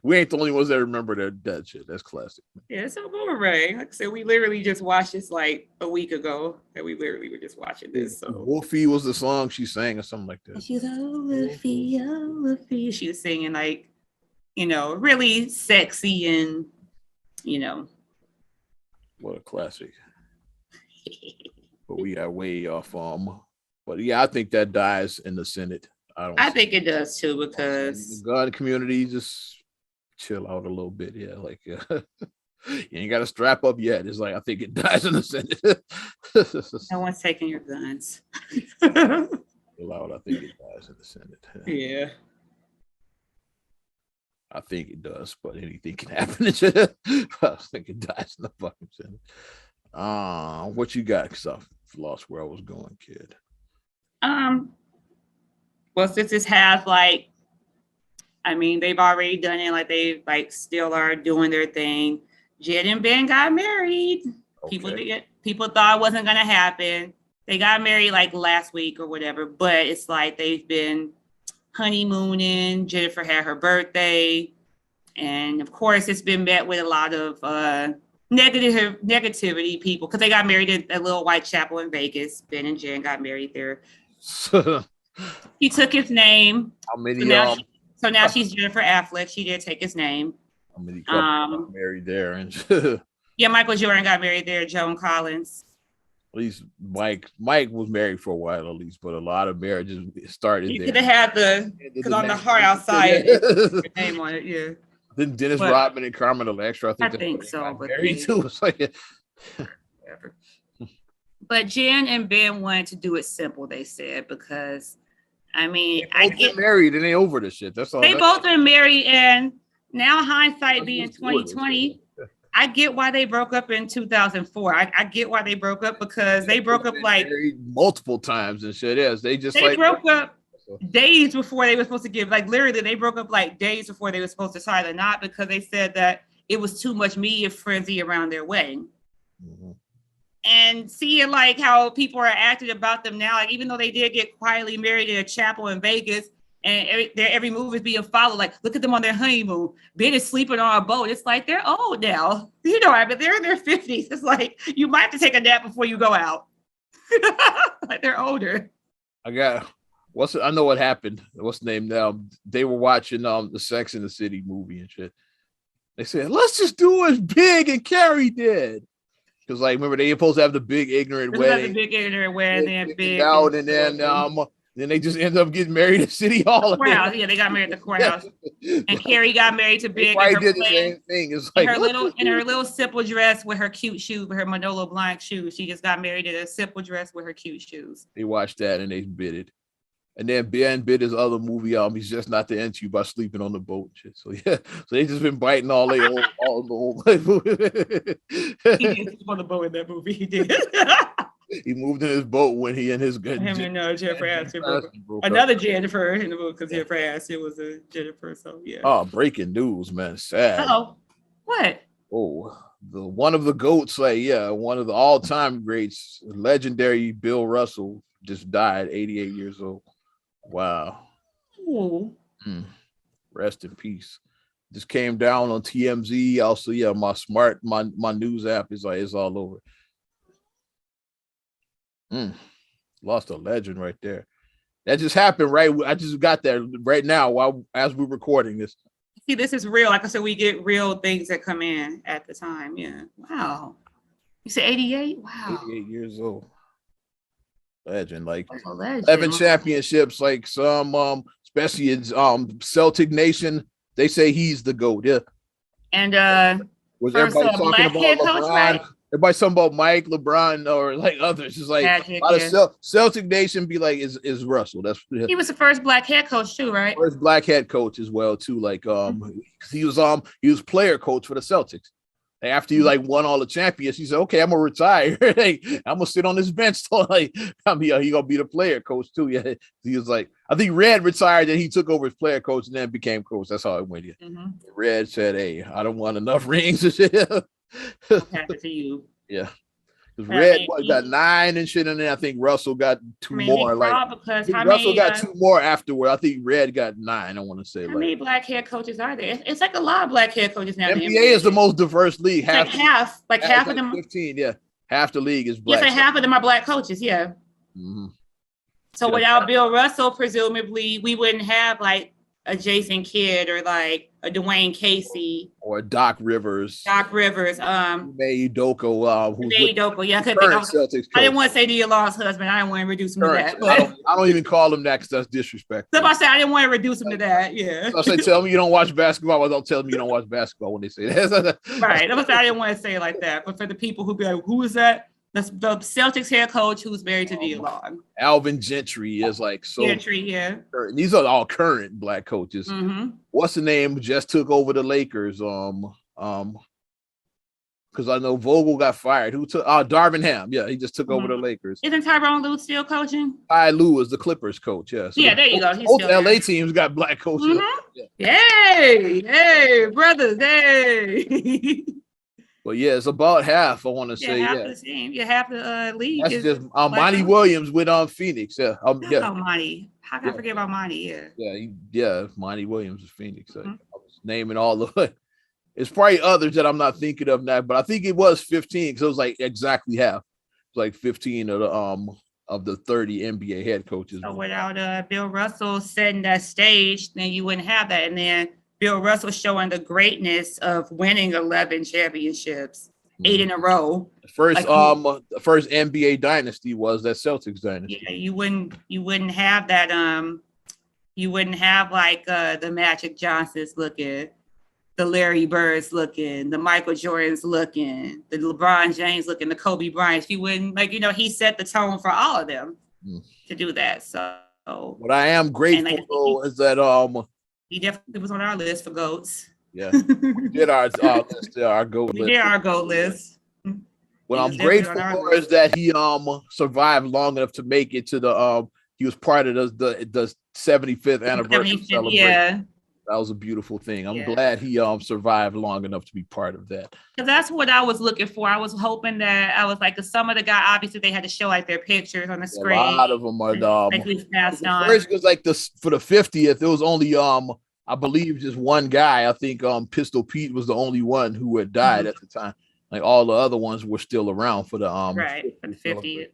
We ain't the only ones that remember that shit. That's classic. Yeah, it's a boomerang. Like I said, we literally just watched this like a week ago, and we literally were just watching this. So Wolfie was the song she sang or something like that. She's oh Wolfie, oh Wolfie. She was singing like, really sexy and, What a classic. But we are way off. But yeah, I think that dies in the Senate. I think it does too, because the gun community just chill out a little bit. Yeah, like you ain't got to strap up yet. It's like I think it dies in the Senate. No one's taking your guns. Chill out. I think it dies in the Senate. Yeah. I think it does, but anything can happen. I think it dies in the fucking Senate. What you got? Because I've lost where I was going, kid. Well, since this has they've already done it, like they still are doing their thing. Jen and Ben got married. Okay. People thought it wasn't gonna happen. They got married like last week or whatever, but it's like they've been honeymooning. Jennifer had her birthday, and of course, it's been met with a lot of negativity. People, because they got married at a little white chapel in Vegas. Ben and Jen got married there. He took his name. How many? So now she's Jennifer Affleck. She did take his name. How many couples got married there? And yeah, Michael Jordan got married there. Joan Collins. At least Mike was married for a while, at least, but a lot of marriages started there. You could have had because on the heart outside, your name on it. Yeah. Then Dennis Rodman and Carmen Electra. I think so. But married too. It's like whatever. But Jen and Ben wanted to do it simple, they said, because I get married and they over the shit. That's all. They both been married, and now hindsight being 2020, I get why they broke up in 2004. I get why they broke up, because they broke up multiple times and shit. Yes, they broke up days before they were supposed to give. Literally, they broke up days before they were supposed to tie the knot, because they said that it was too much media frenzy around their wedding. Mm-hmm. And seeing how people are acting about them now, even though they did get quietly married in a chapel in Vegas, and every move is being followed. Look at them on their honeymoon. Ben is sleeping on a boat. It's they're old now. They're in their 50s. It's you might have to take a nap before you go out. They're older. I know what happened. What's the name now? They were watching the Sex and the City movie and shit. They said, let's just do as Big and Carrie did. Because remember, they were supposed to have the big ignorant wedding. And then they just ended up getting married at City Hall. Courthouse. Yeah, they got married at the courthouse. And Carrie got married to Big. They did the same thing. It's in her little simple dress with her cute shoes, with her Manolo Blahnik shoes. She just got married in a simple dress with her cute shoes. They watched that and they bid it. And then Ben bid his other movie album. He's just not to end you by sleeping on the boat and shit. So yeah, so they just been biting all the old. He did sleep on the boat in that movie. He did. He moved in his boat when he and his good. Him and Jennifer Aniston. Another Jennifer in the book, because Jennifer Aniston was a Jennifer. So yeah. Oh, breaking news, man! Sad. Oh, what? Oh, one of the goats, one of the all-time greats, legendary Bill Russell, just died, 88 years old. Wow. Rest in peace. Just came down on TMZ. Also, my news app is all over. Lost a legend right there. That just happened, right? I just got that right now as we're recording this. See, this is real. Like I said, we get real things that come in at the time. Yeah. Wow. You said 88? Wow. 88 years old. Legend. Like That's a legend. 11 championships, like some especially in Celtic Nation, they say he's the GOAT. Yeah. And was first everybody talking black about head LeBron? coach, right? Everybody talking about Mike, LeBron, or like others. It's like Magic, a lot yeah. of Celtic Nation be like, is Russell. That's He was the first black head coach too, right? first black head coach as well, too. Like he was player coach for the Celtics. After you like won all the champions, he said, "Okay, I'm gonna retire. Like, I'm gonna sit on this bench till like he gonna be the player coach too." Yeah, he was like, I think Red retired and he took over as player coach and then became coach. That's how it went. Yeah. Red said, "Hey, I don't want enough rings." What happened to you? Yeah. Red got 9 and shit, and then I think Russell got 2 more. Like because Russell got 2 more afterward. I think Red got 9. I want to say. How many black head coaches are there? It's like a lot of black head coaches now. NBA is the most diverse league. Half of them. 15, yeah. Half the league is black. Yes, half of them are black coaches. Yeah. Mm-hmm. So without Bill Russell, presumably we wouldn't have like a Jason Kidd or like a Dwayne Casey or Doc Rivers. Ime Udoka, Udoka. Yeah, I didn't want to say the lost husband. I didn't want to reduce him to that. But I don't even call him that because that's disrespectful. So I said I didn't want to reduce him to that. Yeah. So I say, tell me you don't watch basketball. Well, don't tell me you don't watch basketball when they say that. Right. I didn't want to say it like that. But for the people who be like, who is that? The Celtics head coach who's married to D'Lon. Alvin Gentry is like so. Gentry, yeah. These are all current black coaches. Mm-hmm. What's the name? Just took over the Lakers. Because I know Vogel got fired. Who took? Darvin Ham. Yeah, he just took over the Lakers. Isn't Tyronn Lue still coaching? Ty Lue is the Clippers coach. Yeah. So there you go. He's both still LA teams got black coaches. Mm-hmm. Yeah. Hey, brothers, hey. But yeah, it's about half. I want to say, half the team. Half the league. That's just Monty Williams with Phoenix. Yeah, Monty. How can I forget about Monty? Yeah. Monty Williams is Phoenix. I was naming all the. It's probably others that I'm not thinking of now, but I think it was 15 because it was like exactly half. It was like 15 of the 30 NBA head coaches. So without Bill Russell setting that stage, then you wouldn't have that, and then Bill Russell showing the greatness of winning 11 championships, 8 in a row. The first NBA dynasty was that Celtics dynasty. Yeah, you wouldn't have that. You wouldn't have like the Magic Johnsons looking, the Larry Birds looking, the Michael Jordans looking, the LeBron James looking, the Kobe Bryants. You wouldn't he set the tone for all of them to do that. So what I am grateful though is that he definitely was on our list for GOATs. Yeah, we did our list. Our GOAT list. We did our GOAT list. What I'm grateful for is that he survived long enough to make it to the he was part of the 75th anniversary celebration. Yeah, that was a beautiful thing. I'm glad he survived long enough to be part of that. Because that's what I was looking for. I was hoping that I was like, cause some of the guys obviously they had to show like their pictures on the screen. A lot of them are like we've passed on. First was like for the 50th. There was only I believe just one guy. I think Pistol Pete was the only one who had died at the time. Like all the other ones were still around for the right for the 50th.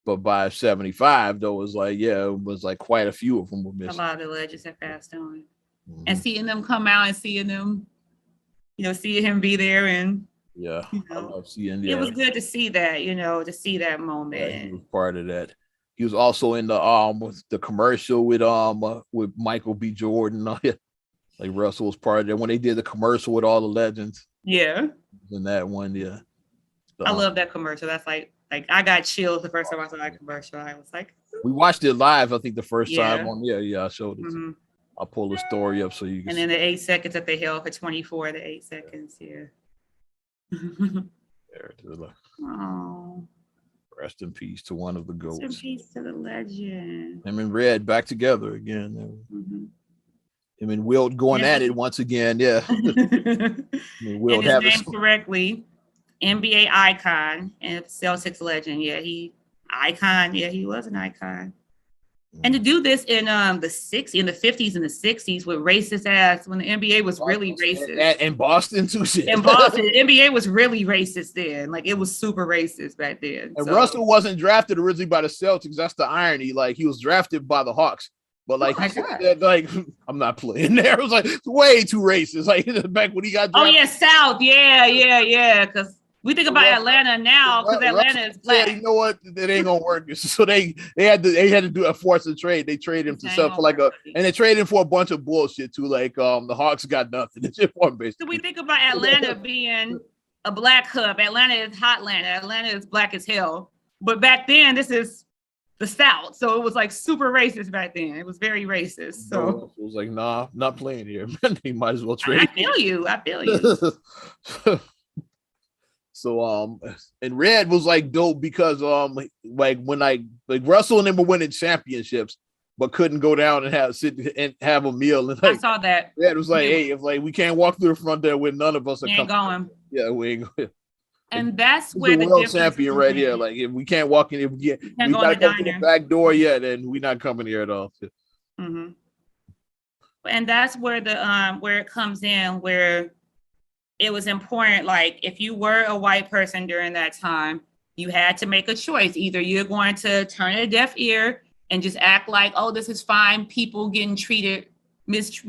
But by 75, though, it was like it was like quite a few of them were missing. A lot of the legends have passed on, and seeing them come out and seeing them, seeing him be there and I love seeing. It was good to see that, to see that moment. Yeah, he was part of that. He was also in the commercial with Michael B. Jordan. Like Russell was part of that when they did the commercial with all the legends. Yeah. In that one, yeah. I love that commercial. That's like I got chills the first time I saw that commercial. I was like, we watched it live. I think the first time on. I showed it. I'll pull the story up so you can. And then the 8 seconds that they held for 24, the 8 seconds. Yeah. There to the left. Oh. Rest in peace to one of the GOATs. Rest in peace to the legend. Him and Red back together again. Him and Wilt going at it once again. Yeah. Wilt have his name correctly. NBA icon and Celtics legend. Yeah, he was an icon. And to do this in the 60s, in the 50s and the 60s with racist ass when the NBA was really racist. And Boston too. Shit. In Boston, the NBA was really racist then. Like it was super racist back then. And Russell wasn't drafted originally by the Celtics. That's the irony. Like he was drafted by the Hawks. But like, Oh my he said God. that, like, I'm not playing there. It was like it's way too racist. Like back when he got Oh drafted. yeah, South. Yeah. Because we think about Atlanta now because Atlanta is black. You know what? It ain't gonna work. So they had to do a force of trade. They traded him to sell for like and they traded him for a bunch of bullshit too. Like the Hawks got nothing. It's just one base. So we think about Atlanta being a black hub. Atlanta is Hotlanta. Atlanta is black as hell. But back then, this is the South. So it was like super racist back then. It was very racist. So it was like, nah, not playing here. He might as well trade. I feel you. So and Red was like dope because like when like Russell and them were winning championships, but couldn't go down and have a meal. And like, I saw that. Red was like, hey, if like we can't walk through the front there with none of us are ain't going. Yeah, we ain't going. And that's where the world champion right here. Like if we can't walk in, if we gotta go through the back door, then we're not coming here at all. Mm-hmm. And that's where where it comes in, where it was important. Like if you were a white person during that time, you had to make a choice. Either you're going to turn a deaf ear and just act like, oh, this is fine, people getting treated,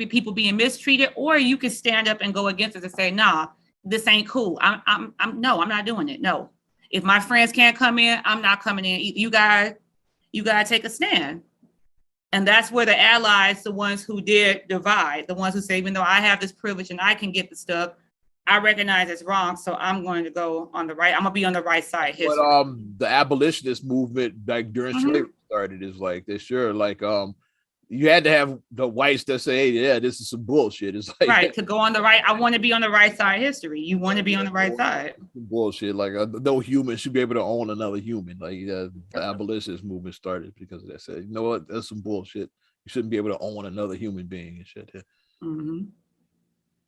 people being mistreated, or you could stand up and go against it and say, nah, this ain't cool. I'm not doing it. No. If my friends can't come in, I'm not coming in. You gotta take a stand. And that's where the allies, the ones who did divide, the ones who say, even though I have this privilege and I can get the stuff, I recognize it's wrong. So I'm going to go on the right. I'm gonna be on the right side. But the abolitionist movement like during slavery started is like they sure like you had to have the whites that say, hey, yeah, this is some bullshit. It's like right to go on the right. I want to be on the right side of history. You want to be on the right side. Bullshit. Like no human should be able to own another human. Like the abolitionist movement started because they said, you know what, that's some bullshit. You shouldn't be able to own another human being and shit. Mm-hmm.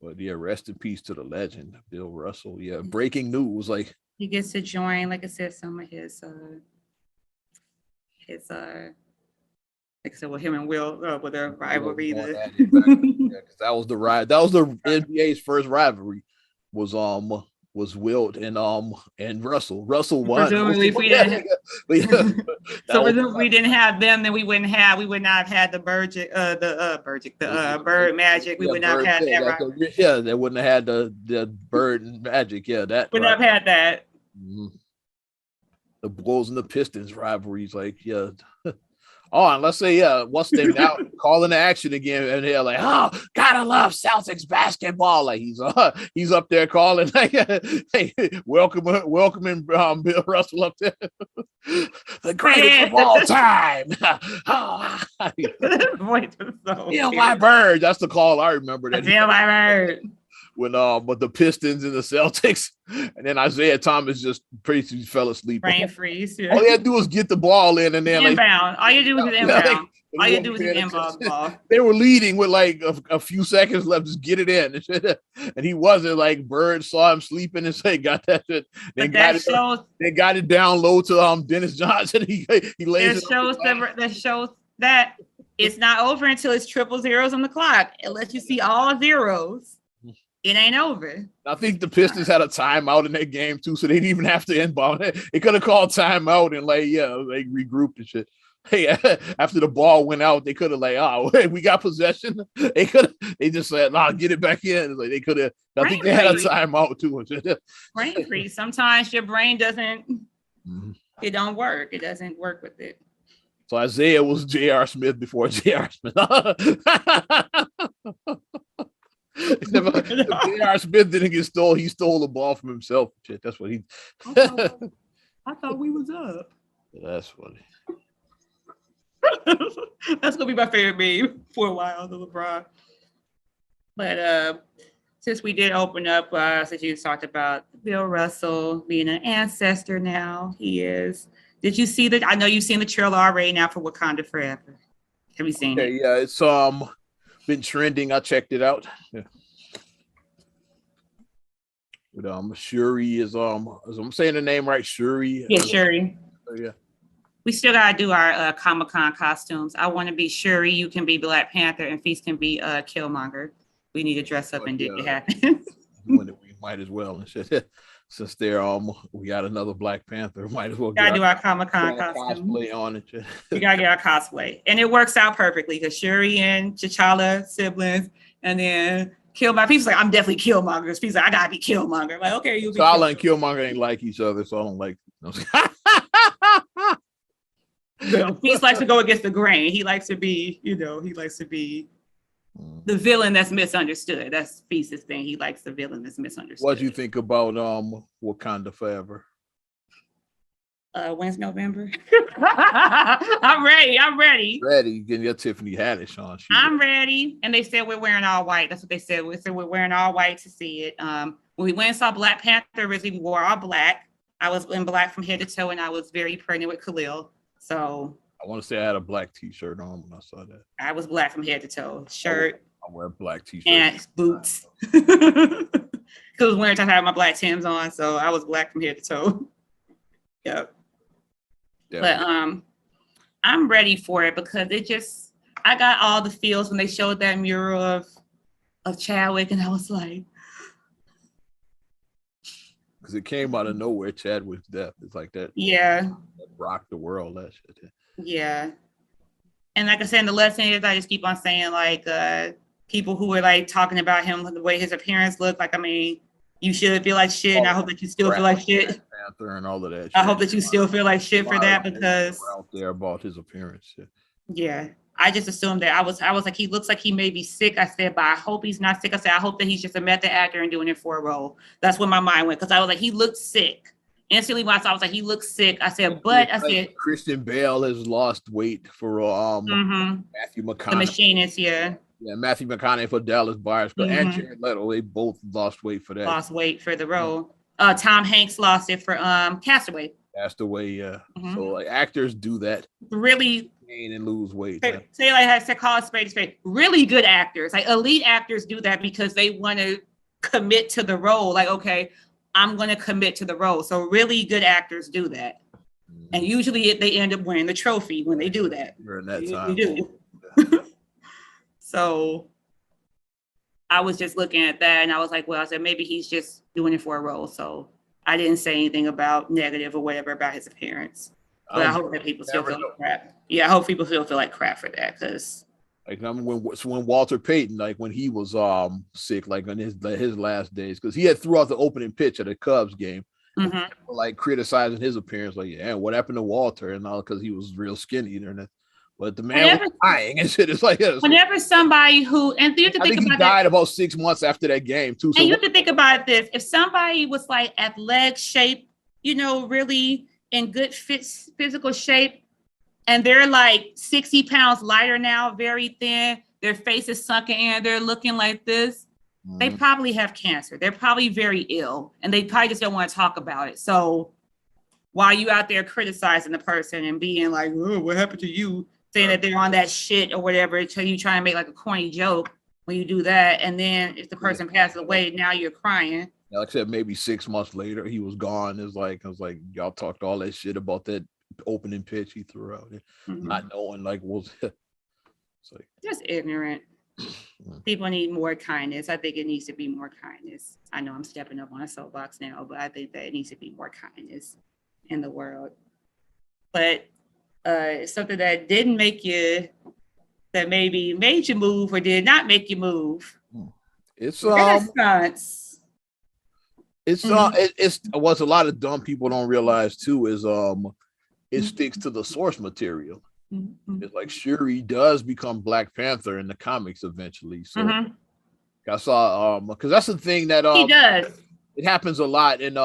But yeah, rest in peace to the legend, Bill Russell. Yeah, breaking news. Like he gets to join, like I said, some of his like I said, with him and Will with their rivalry. Yeah, because that was the NBA's first rivalry was Wilt and Russell. Russell won. Presumably, if we didn't, so presumably we didn't have them, then we would not have had the Bird Magic. We would not have had that. Rivalry. Yeah, they wouldn't have had the Bird and Magic. Yeah, that would not have had that. Mm-hmm. The Bulls and the Pistons rivalries, like yeah. Oh, and let's say, what's the name now? Calling the action again, and they're like, "Oh, gotta love Celtics basketball." Like he's up there calling, like, "Hey, welcoming Bill Russell up there, the greatest of all time." My bird. That's the call I remember. That my bird. When but the Pistons and the Celtics, and then Isaiah Thomas just basically fell asleep. Brain freeze. Yeah. All you had to do was get the ball in, and then inbound. All you do is inbound. All you do is inbound ball. They were leading with like a few seconds left. Just get it in, and he wasn't. Like Bird saw him sleeping and say, "Got that shit." They got it down low to Dennis Johnson. He lays that shows that it's not over until it's triple zeros on the clock. Unless you see all zeros, it ain't over. I think the Pistons had a timeout in that game too, so they didn't even have to inbound. They could have called timeout and they regrouped and shit. Hey, after the ball went out, they could have we got possession. They just said, "Nah, get it back in." Like they could have. I think they had a timeout too. Brain freeze. Sometimes your brain doesn't. Mm-hmm. It don't work. It doesn't work with it. So Isaiah was J.R. Smith before J.R. Smith. J.R. Smith didn't get stole. He stole the ball from himself. Shit, that's what he. I thought we was up. That's funny. That's gonna be my favorite meme for a while, the LeBron. But since we did open up, since you talked about Bill Russell being an ancestor now, he is. Did you see that? I know you've seen the trailer already now for Wakanda Forever. Have you seen it? Yeah, it's been trending. I checked it out. Yeah. But Shuri is I'm saying the name right, Shuri. Yeah, Shuri. Yeah. We still gotta do our Comic-Con costumes. I want to be Shuri. You can be Black Panther, and Feast can be Killmonger. We need to dress up and make it happen. We might as well and shit. since we got another Black Panther, might as well Gotta get do our Comic-Con our costume. cosplay on it. We gotta get our cosplay. And it works out perfectly because Shuri and T'Challa siblings, and then Killmonger. People's like, I'm definitely Killmonger. People's like, I gotta be Killmonger. I'm like, okay, you'll be T'Challa and Killmonger ain't like each other, so I don't like. Beast likes to go against the grain. He likes to be, the villain that's misunderstood. That's Beast's thing. He likes the villain that's misunderstood. What do you think about Wakanda Forever? When's November? I'm ready. Ready. Getting your Tiffany Haddish on. I'm ready. And they said we're wearing all white. That's what they said. We said we're wearing all white to see it. When we went and saw Black Panther, originally we wore all black. I was in black from head to toe, and I was very pregnant with Khalil. So I want to say I had a black t-shirt on when I saw that. I was black from head to toe. Shirt. I wear a black t-shirt. And boots. Because it was winter time, I had my black Timbs on, so I was black from head to toe. Yep. But I'm ready for it because I got all the feels when they showed that mural of Chadwick, and I was like, because it came out of nowhere, Chadwick's death. It's like that. Yeah. That rocked the world, that shit. Yeah. And like I said, in the lesson is I just keep on saying, like, people who are like talking about him, the way his appearance looked, like, I mean, you should feel like shit, and I hope that you still feel like shit. Panther and all of that. I hope that you still feel like shit for that, because out there about his appearance. Yeah. I just assumed that I was like, he looks like he may be sick. I said, but I hope he's not sick. I said, I hope that he's just a method actor and doing it for a role. That's where my mind went, because I was like, he looked sick. Instantly, when I saw, I was like, he looks sick. I said, but I said, Christian Bale has lost weight for Matthew McConaughey. The Machinist, yeah. Yeah, Matthew McConaughey for Dallas Buyers, but and Jared Leto, they both lost weight for that. Lost weight for the role. Tom Hanks lost it for Castaway. Castaway, yeah. So like actors do that. Really gain and lose weight. Say like I said, call a spade a spade. Really good actors, like elite actors, do that because they want to commit to the role. Like, okay, I'm going to commit to the role. So really good actors do that, and usually they end up winning the trophy when they do that. During that time, do. So I was just looking at that, and I was like, well, I said maybe he's just doing it for a role. So I didn't say anything about negative or whatever about his appearance. But I hope that people still feel like crap. Yeah, I hope people still feel like crap for that, because like when Walter Payton, like when he was sick, like on his last days, because he had threw out the opening pitch at a Cubs game, like criticizing his appearance, like, yeah, what happened to Walter and all, because he was real skinny and but the man was dying and shit. It's like whenever somebody who, and you have to think about he died about 6 months after that game too. So and you have to think about this: if somebody was like athletic shape, really in good physical shape, and they're like 60 pounds lighter now, very thin, their face is sunken in, they're looking like this, they probably have cancer. They're probably very ill, and they probably just don't want to talk about it. So while you out there criticizing the person and being like, oh, what happened to you? Saying that they're on that shit or whatever, so you try and make like a corny joke when you do that. And then if the person passes away, now you're crying. Like I said, maybe 6 months later, he was gone. I was like, y'all talked all that shit about that opening pitch he threw out, not knowing like was it's like just ignorant. People need more kindness. I think it needs to be more kindness. I know I'm stepping up on a soapbox now, but I think that it needs to be more kindness in the world. But something that didn't make you, that maybe made you move or did not make you move. It's Renaissance. It's what a lot of dumb people don't realize too is it sticks to the source material. It's like Shuri does become Black Panther in the comics eventually. So I saw because that's the thing that he does. It happens a lot in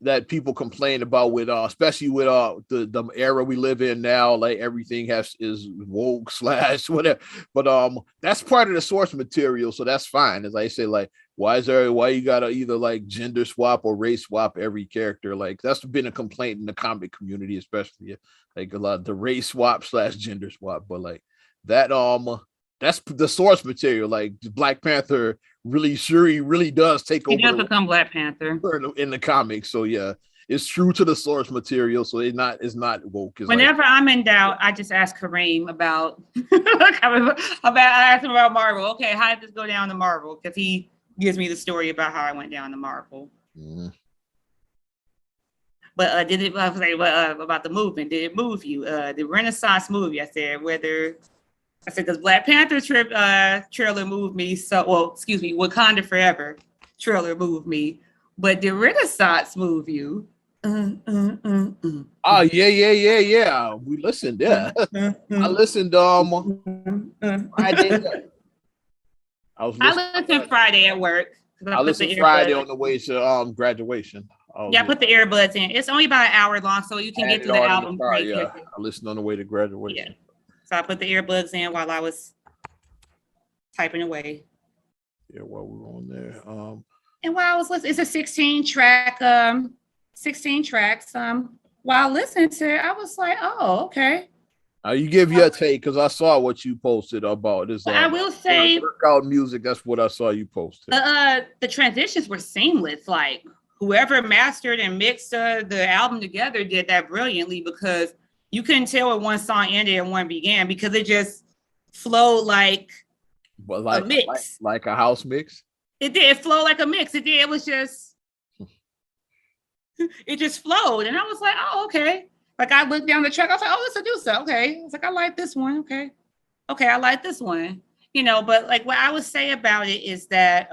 that people complain about with especially with the era we live in now, like everything is woke / whatever, but that's part of the source material, so that's fine. As I say, like why you gotta either like gender swap or race swap every character? Like that's been a complaint in the comic community, especially like a lot of the race swap / gender swap, but like that that's the source material. Like Black Panther Shuri really does take over. He does become Black Panther in the comics. So yeah, it's true to the source material. So it's not woke. Whenever I'm in doubt, I just ask Kareem about I ask him about Marvel. Okay, how did this go down to Marvel? Because he gives me the story about how I went down to Marvel. Mhm. But did it? I was like, about the movement? Did it move you? The Renaissance movie. I said whether. I said because Black Panther trailer moved me. So, well, excuse me, Wakanda Forever trailer moved me, but the Renaissance moved you. Oh yeah. We listened. Yeah, I listened. Friday. I listened Friday at work. I listened Friday on the way to graduation. Yeah, I put the earbuds in. It's only about an hour long, so you can get through the album pretty quickly. I listened on the way to graduation. Yeah. So I put the earbuds in while I was typing away. Yeah, while we were on there. And while I was listening, it's a 16 tracks. While listening to it, I was like, oh, okay. You give your take because I saw what you posted about this. I will say workout music. That's what I saw you posted. The transitions were seamless. Like whoever mastered and mixed the album together did that brilliantly because you couldn't tell where one song ended and one began because it just flowed like a mix, like a house mix. It did flow like a mix. It did. It was just, it just flowed, and I was like, oh, okay. Like I looked down the track, I was like, oh, it's a Medusa. Okay. I was like, I like this one. Okay, I like this one. You know, but like what I would say about it is that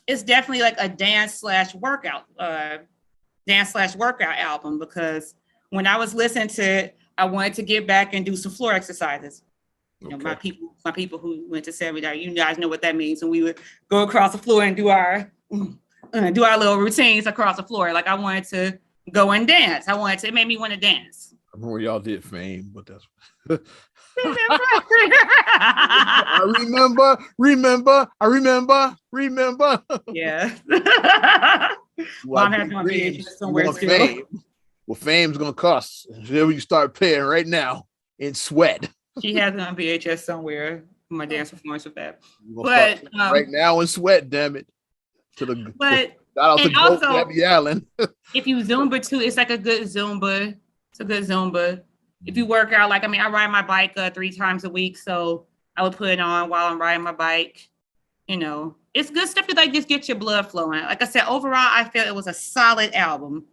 it's definitely like a dance/workout album because when I was listening to it, I wanted to get back and do some floor exercises. You know, my people who went to seminary, you guys know what that means. And we would go across the floor and do our little routines across the floor. Like I wanted to go and dance. It made me want to dance. I remember y'all did Fame, but that's I remember. Yeah. Mom has my VHS somewhere still. Fame. Well, Fame's gonna cost. Then you start paying right now in sweat. She has it on VHS somewhere. My dance performance with that. But right now in sweat, damn it. But shout out to also, Debbie Allen. If you Zumba too, it's like a good Zumba. It's a good Zumba. If you work out, like I ride my bike 3 times a week, so I would put it on while I'm riding my bike. You know, it's good stuff to like just get your blood flowing. Like I said, overall, I feel it was a solid album.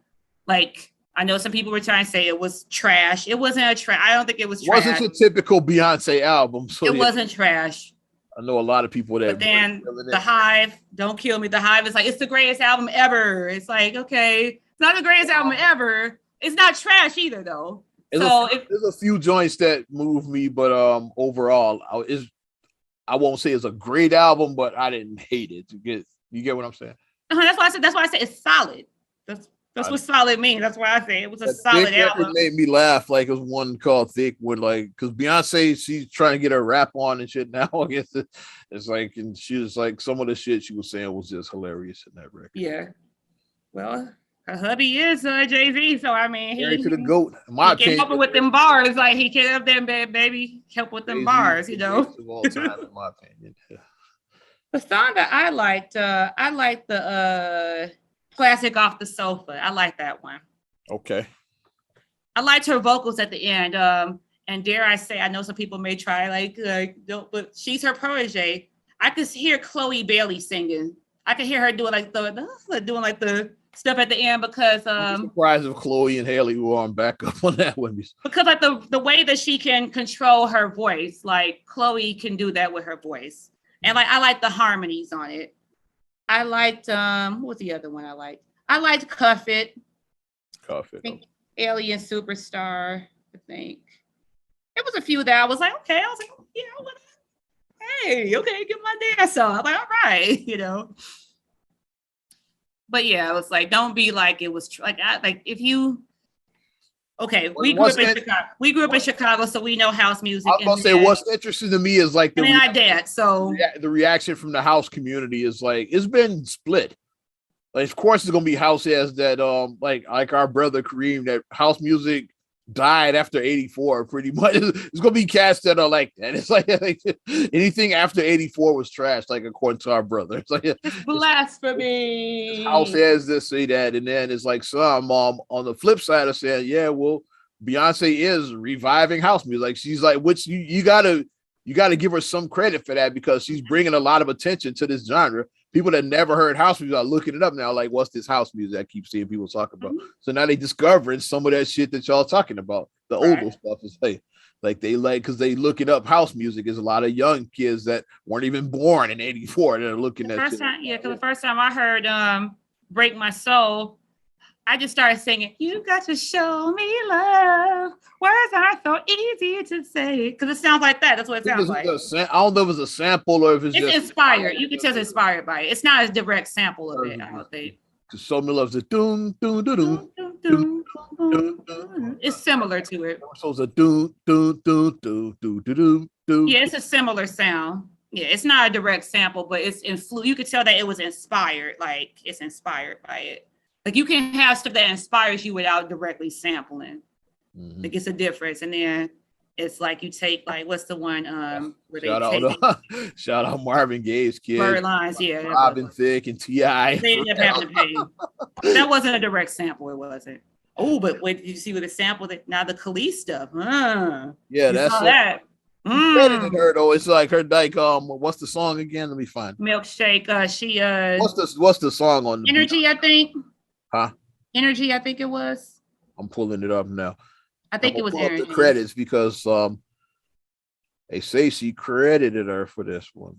Like I know some people were trying to say it was trash. It wasn't a trash. I don't think it was trash. Wasn't a typical Beyonce album. So it wasn't trash. I know a lot of people that. But then The Hive, Don't Kill Me. The Hive is like, it's the greatest album ever. It's like, okay, it's not the greatest album ever. It's not trash either, though. There's a few joints that move me, but overall, I won't say it's a great album, but I didn't hate it. You get what I'm saying? That's why I said it's solid. That's what solid means. That's why I say it was a solid album. It made me laugh. Like it was one called Thick, when like because Beyonce, she's trying to get her rap on and shit now. I guess it's like, and she was like, some of the shit she was saying was just hilarious in that record. Yeah. Well, her hubby is Jay-Z, so I mean, he to the GOAT. He can help with them bars, like he can help them, baby, help with them bars, you know. Of all time, in my opinion. The song that I liked the Classic Off the Sofa. I like that one. Okay. I liked her vocals at the end. And dare I say, I know some people may try but she's her protege. I could hear Chloe Bailey singing. I could hear her doing the stuff at the end because I'm surprised if Chloe and Haley were on backup on that one. Because like the way that she can control her voice, like Chloe can do that with her voice. And like I like the harmonies on it. I liked what was the other one I liked? I liked Cuff It. Alien Superstar, I think. It was a few that I was like, okay. I was like, you know what? Hey, okay, get my dance on. I'm like, all right, you know. But yeah, I was like, don't be like it was if you. Okay, we grew up in Chicago. We grew up in Chicago, so we know house music. I was gonna say, what's interesting to me is like I dance. So the reaction from the house community is like it's been split. Like, of course, it's gonna be house as that. Like our brother Kareem, that house music died after '84. Pretty much, it's gonna be cats that are like that. It's like anything after '84 was trash. Like according to our brother, it's like it's blasphemy. House has this, say that, and then it's like some on the flip side of saying, yeah, well, Beyonce is reviving house music. Like she's like, which you gotta give her some credit for that because she's bringing a lot of attention to this genre. people that never heard house music are looking it up now. Like, what's this house music I keep seeing people talk about? Mhm. So now they discovering some of that shit that y'all talking about. The older Right. stuff is like they like because they looking up house music. Is a lot of young kids that weren't even born in '84 that are looking The at first shit. time, yeah, because the first time I heard "Break My Soul," I just started singing, "You got to show me love. Words are so easy to say." Because it sounds like that. That's what it sounds like. I don't know if it's a sample or if it's It's just inspired. You can tell it's inspired by it. It's not a direct sample of it, I don't think. because so many loves it. Doom, doom, doom, doom, doom, doom, doom. It's similar to it. So it's a doom, doom, doom, doom, doom, doom, doom. Yeah, it's a similar sound. Yeah, it's not a direct sample, but it's you could tell that it was inspired. Like it's inspired by it. Like you can have stuff that inspires you without directly sampling. Mhm. Like it's a difference. And then it's like you take like what's the one where Shout they take out, shout out Marvin Gaye's kids, Blurred Lines, yeah. Robin Thicke and T.I. They ended up having to pay. That wasn't a direct sample, it wasn't. Oh, but wait, did you see with the sample that now the Khalees stuff? Yeah, you that's saw that. credited her though. It's like her like what's the song again? Let me find Milkshake. She what's the song on the Energy, I think. Huh? Energy, I think it was. I'm pulling it up now. I think it was pull up the Energy. credits because they say she credited her for this one.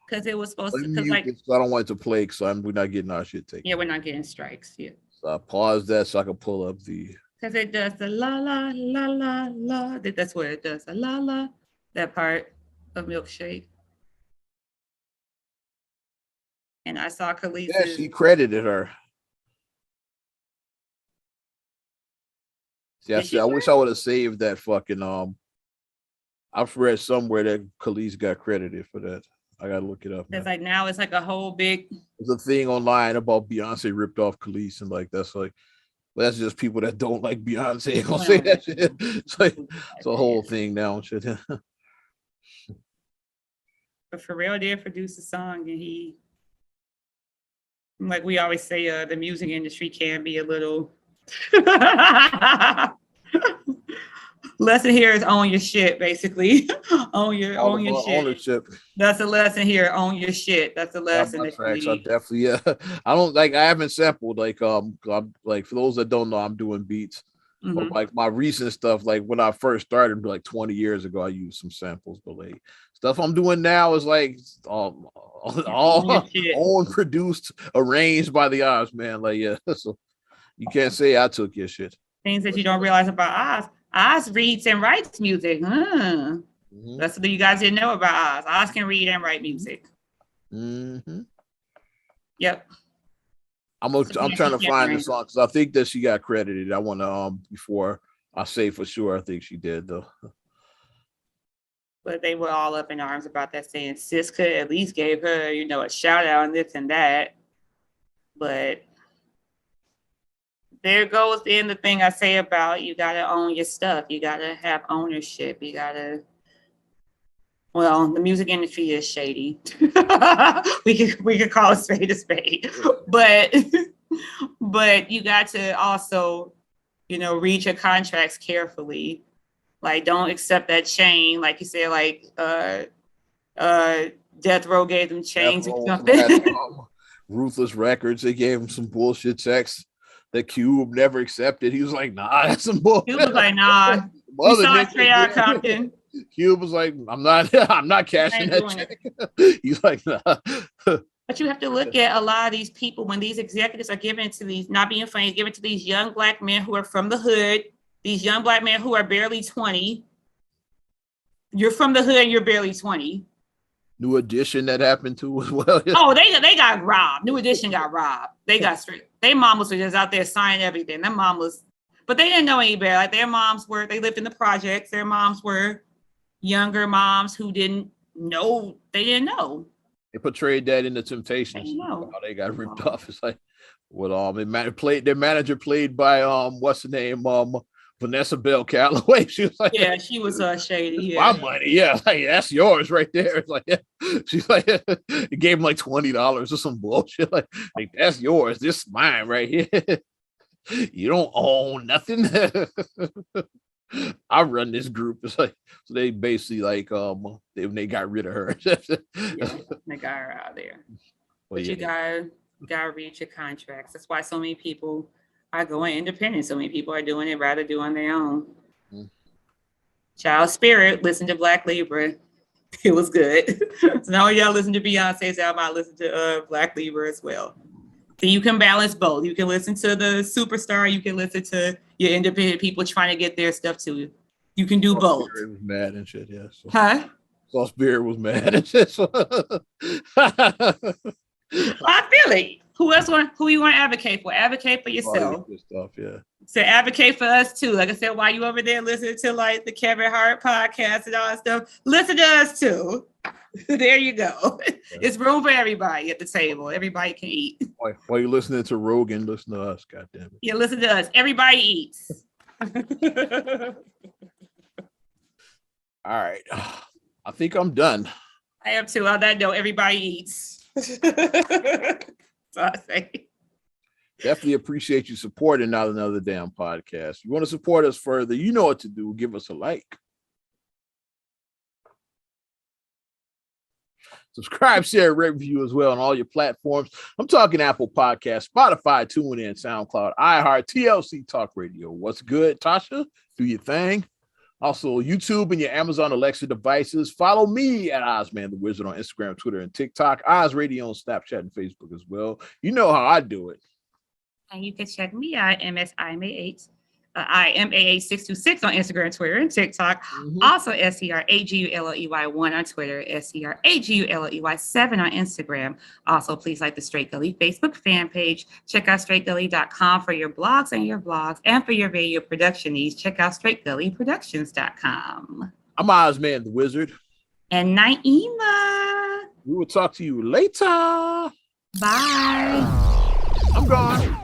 Because it was supposed to, Because like, I don't want it to play, so we're not getting our shit taken. yeah, we're not getting strikes. Yeah. So I pause that so I can pull up the. Because it does the la la la la la. That's what it does. The la la. That part of Milkshake. And I saw Khalees. Yeah, she credited her. See, I wish I would have saved that fucking I've read somewhere that Khalees got credited for that. I gotta look it up. It's like now it's like a whole big. There's a thing online about Beyonce ripped off Khalees and like that's just people that don't like Beyonce gonna say that shit. It's like it's a whole thing now. Shit. But Pharrell did produce a song, and he, like we always say, the music industry can be a little. Lesson here is own your shit, basically. own your shit. Ownership. That's a lesson here. Own your shit. That's a lesson. That tracks, I definitely I don't like. I haven't sampled like I'm like for those that don't know, I'm doing beats. But like my recent stuff, like when I first started, like 20 years ago, I used some samples. But like stuff I'm doing now is like all own, produced, arranged by the Oz, man. Like yeah, so you can't say I took your shit. Things that you don't realize about Oz. Oz reads and writes music. That's what you guys didn't know about Oz. Oz can read and write music. Yep. I'm trying to find the song because I think that she got credited. I want to before I say for sure. I think she did though. But they were all up in arms about that, saying Siska at least gave her, a shout out and this and that. But there goes in the thing I say about you gotta own your stuff. You gotta have ownership. You gotta. Well, the music industry is shady. we could call a spade, but you got to also, read your contracts carefully. Like, don't accept that chain, like you said. Like, Death Row gave them chains or something. Ruthless Records, they gave him some bullshit checks that Cube never accepted. He was like, "Nah, that's some bullshit." Cube was like, "Nah." We saw it straight out of Compton. Cube was like, I'm not cashing that check. He's like, nah. But you have to look at a lot of these people when these executives are given to these, not being funny, given to these young Black men who are from the hood, these young Black men who are barely 20. You're from the hood and you're barely 20. New Edition that happened to as well. Oh, they got robbed. New Edition got robbed. They got straight. Their mamas were just out there signing everything. Their mamas, but they didn't know any better. Like their moms were, they lived in the projects. Their moms were younger moms who didn't know. They didn't know. They portrayed that in the Temptations. How they got ripped off. It's like, well, their manager played by what's the name? Vanessa Bell Calloway. She was like, yeah, she was shady. Yeah. My money, yeah, like that's yours right there. It's like, yeah. She's like, it gave him like $20 or some bullshit. Like that's yours. This is mine right here. You don't own nothing. I run this group. It's like so they basically like they got rid of her. Yeah, they got her out there. Well, But you gotta read your contracts. That's why so many people are going independent. So many people are doing it rather do on their own. Mm. Child Spirit, listen to Black Libra. It was good. So now y'all listen to Beyonce's album, I listen to Black Libra as well. So you can balance both. You can listen to the superstar. You can listen to your independent people trying to get their stuff to. You can do both. Spirit was mad and shit. Yeah. So. Huh? Saw Spirit was mad and shit. So. I feel it. Who you want to advocate for? Advocate for yourself. Stuff, yeah. So advocate for us too. Like I said, while you over there listening to like the Kevin Hart podcast and all that stuff, listen to us too. There you go. Yeah. It's room for everybody at the table. Everybody can eat. While you're listening to Rogan, listen to us. God damn it. Yeah, listen to us. Everybody eats. All right. I think I'm done. I am too. On that note, everybody eats. So I say. Definitely appreciate you supporting Not Another Damn Podcast. If you want to support us further, you know what to do. Give us a like. Subscribe, share, rate, review as well on all your platforms. I'm talking Apple Podcasts, Spotify, TuneIn, SoundCloud, iHeart, TLC Talk Radio. What's good, Tasha? Do your thing. Also, YouTube and your Amazon Alexa devices. Follow me at Ozman the Wizard on Instagram, Twitter, and TikTok. Oz Radio on Snapchat and Facebook as well. You know how I do it. And you can check me out, MSIMA8. I am AA626 on Instagram, Twitter, and TikTok. Mm-hmm. Also, SCRAGULLEY1 on Twitter, SCRAGULLEY7 on Instagram. Also, please like the Straight Gully Facebook fan page. Check out straightgully.com for your blogs and your vlogs. And for your video production needs, check out straightgullyproductions.com. I'm Ozman the Wizard. And Naima. We will talk to you later. Bye. I'm gone.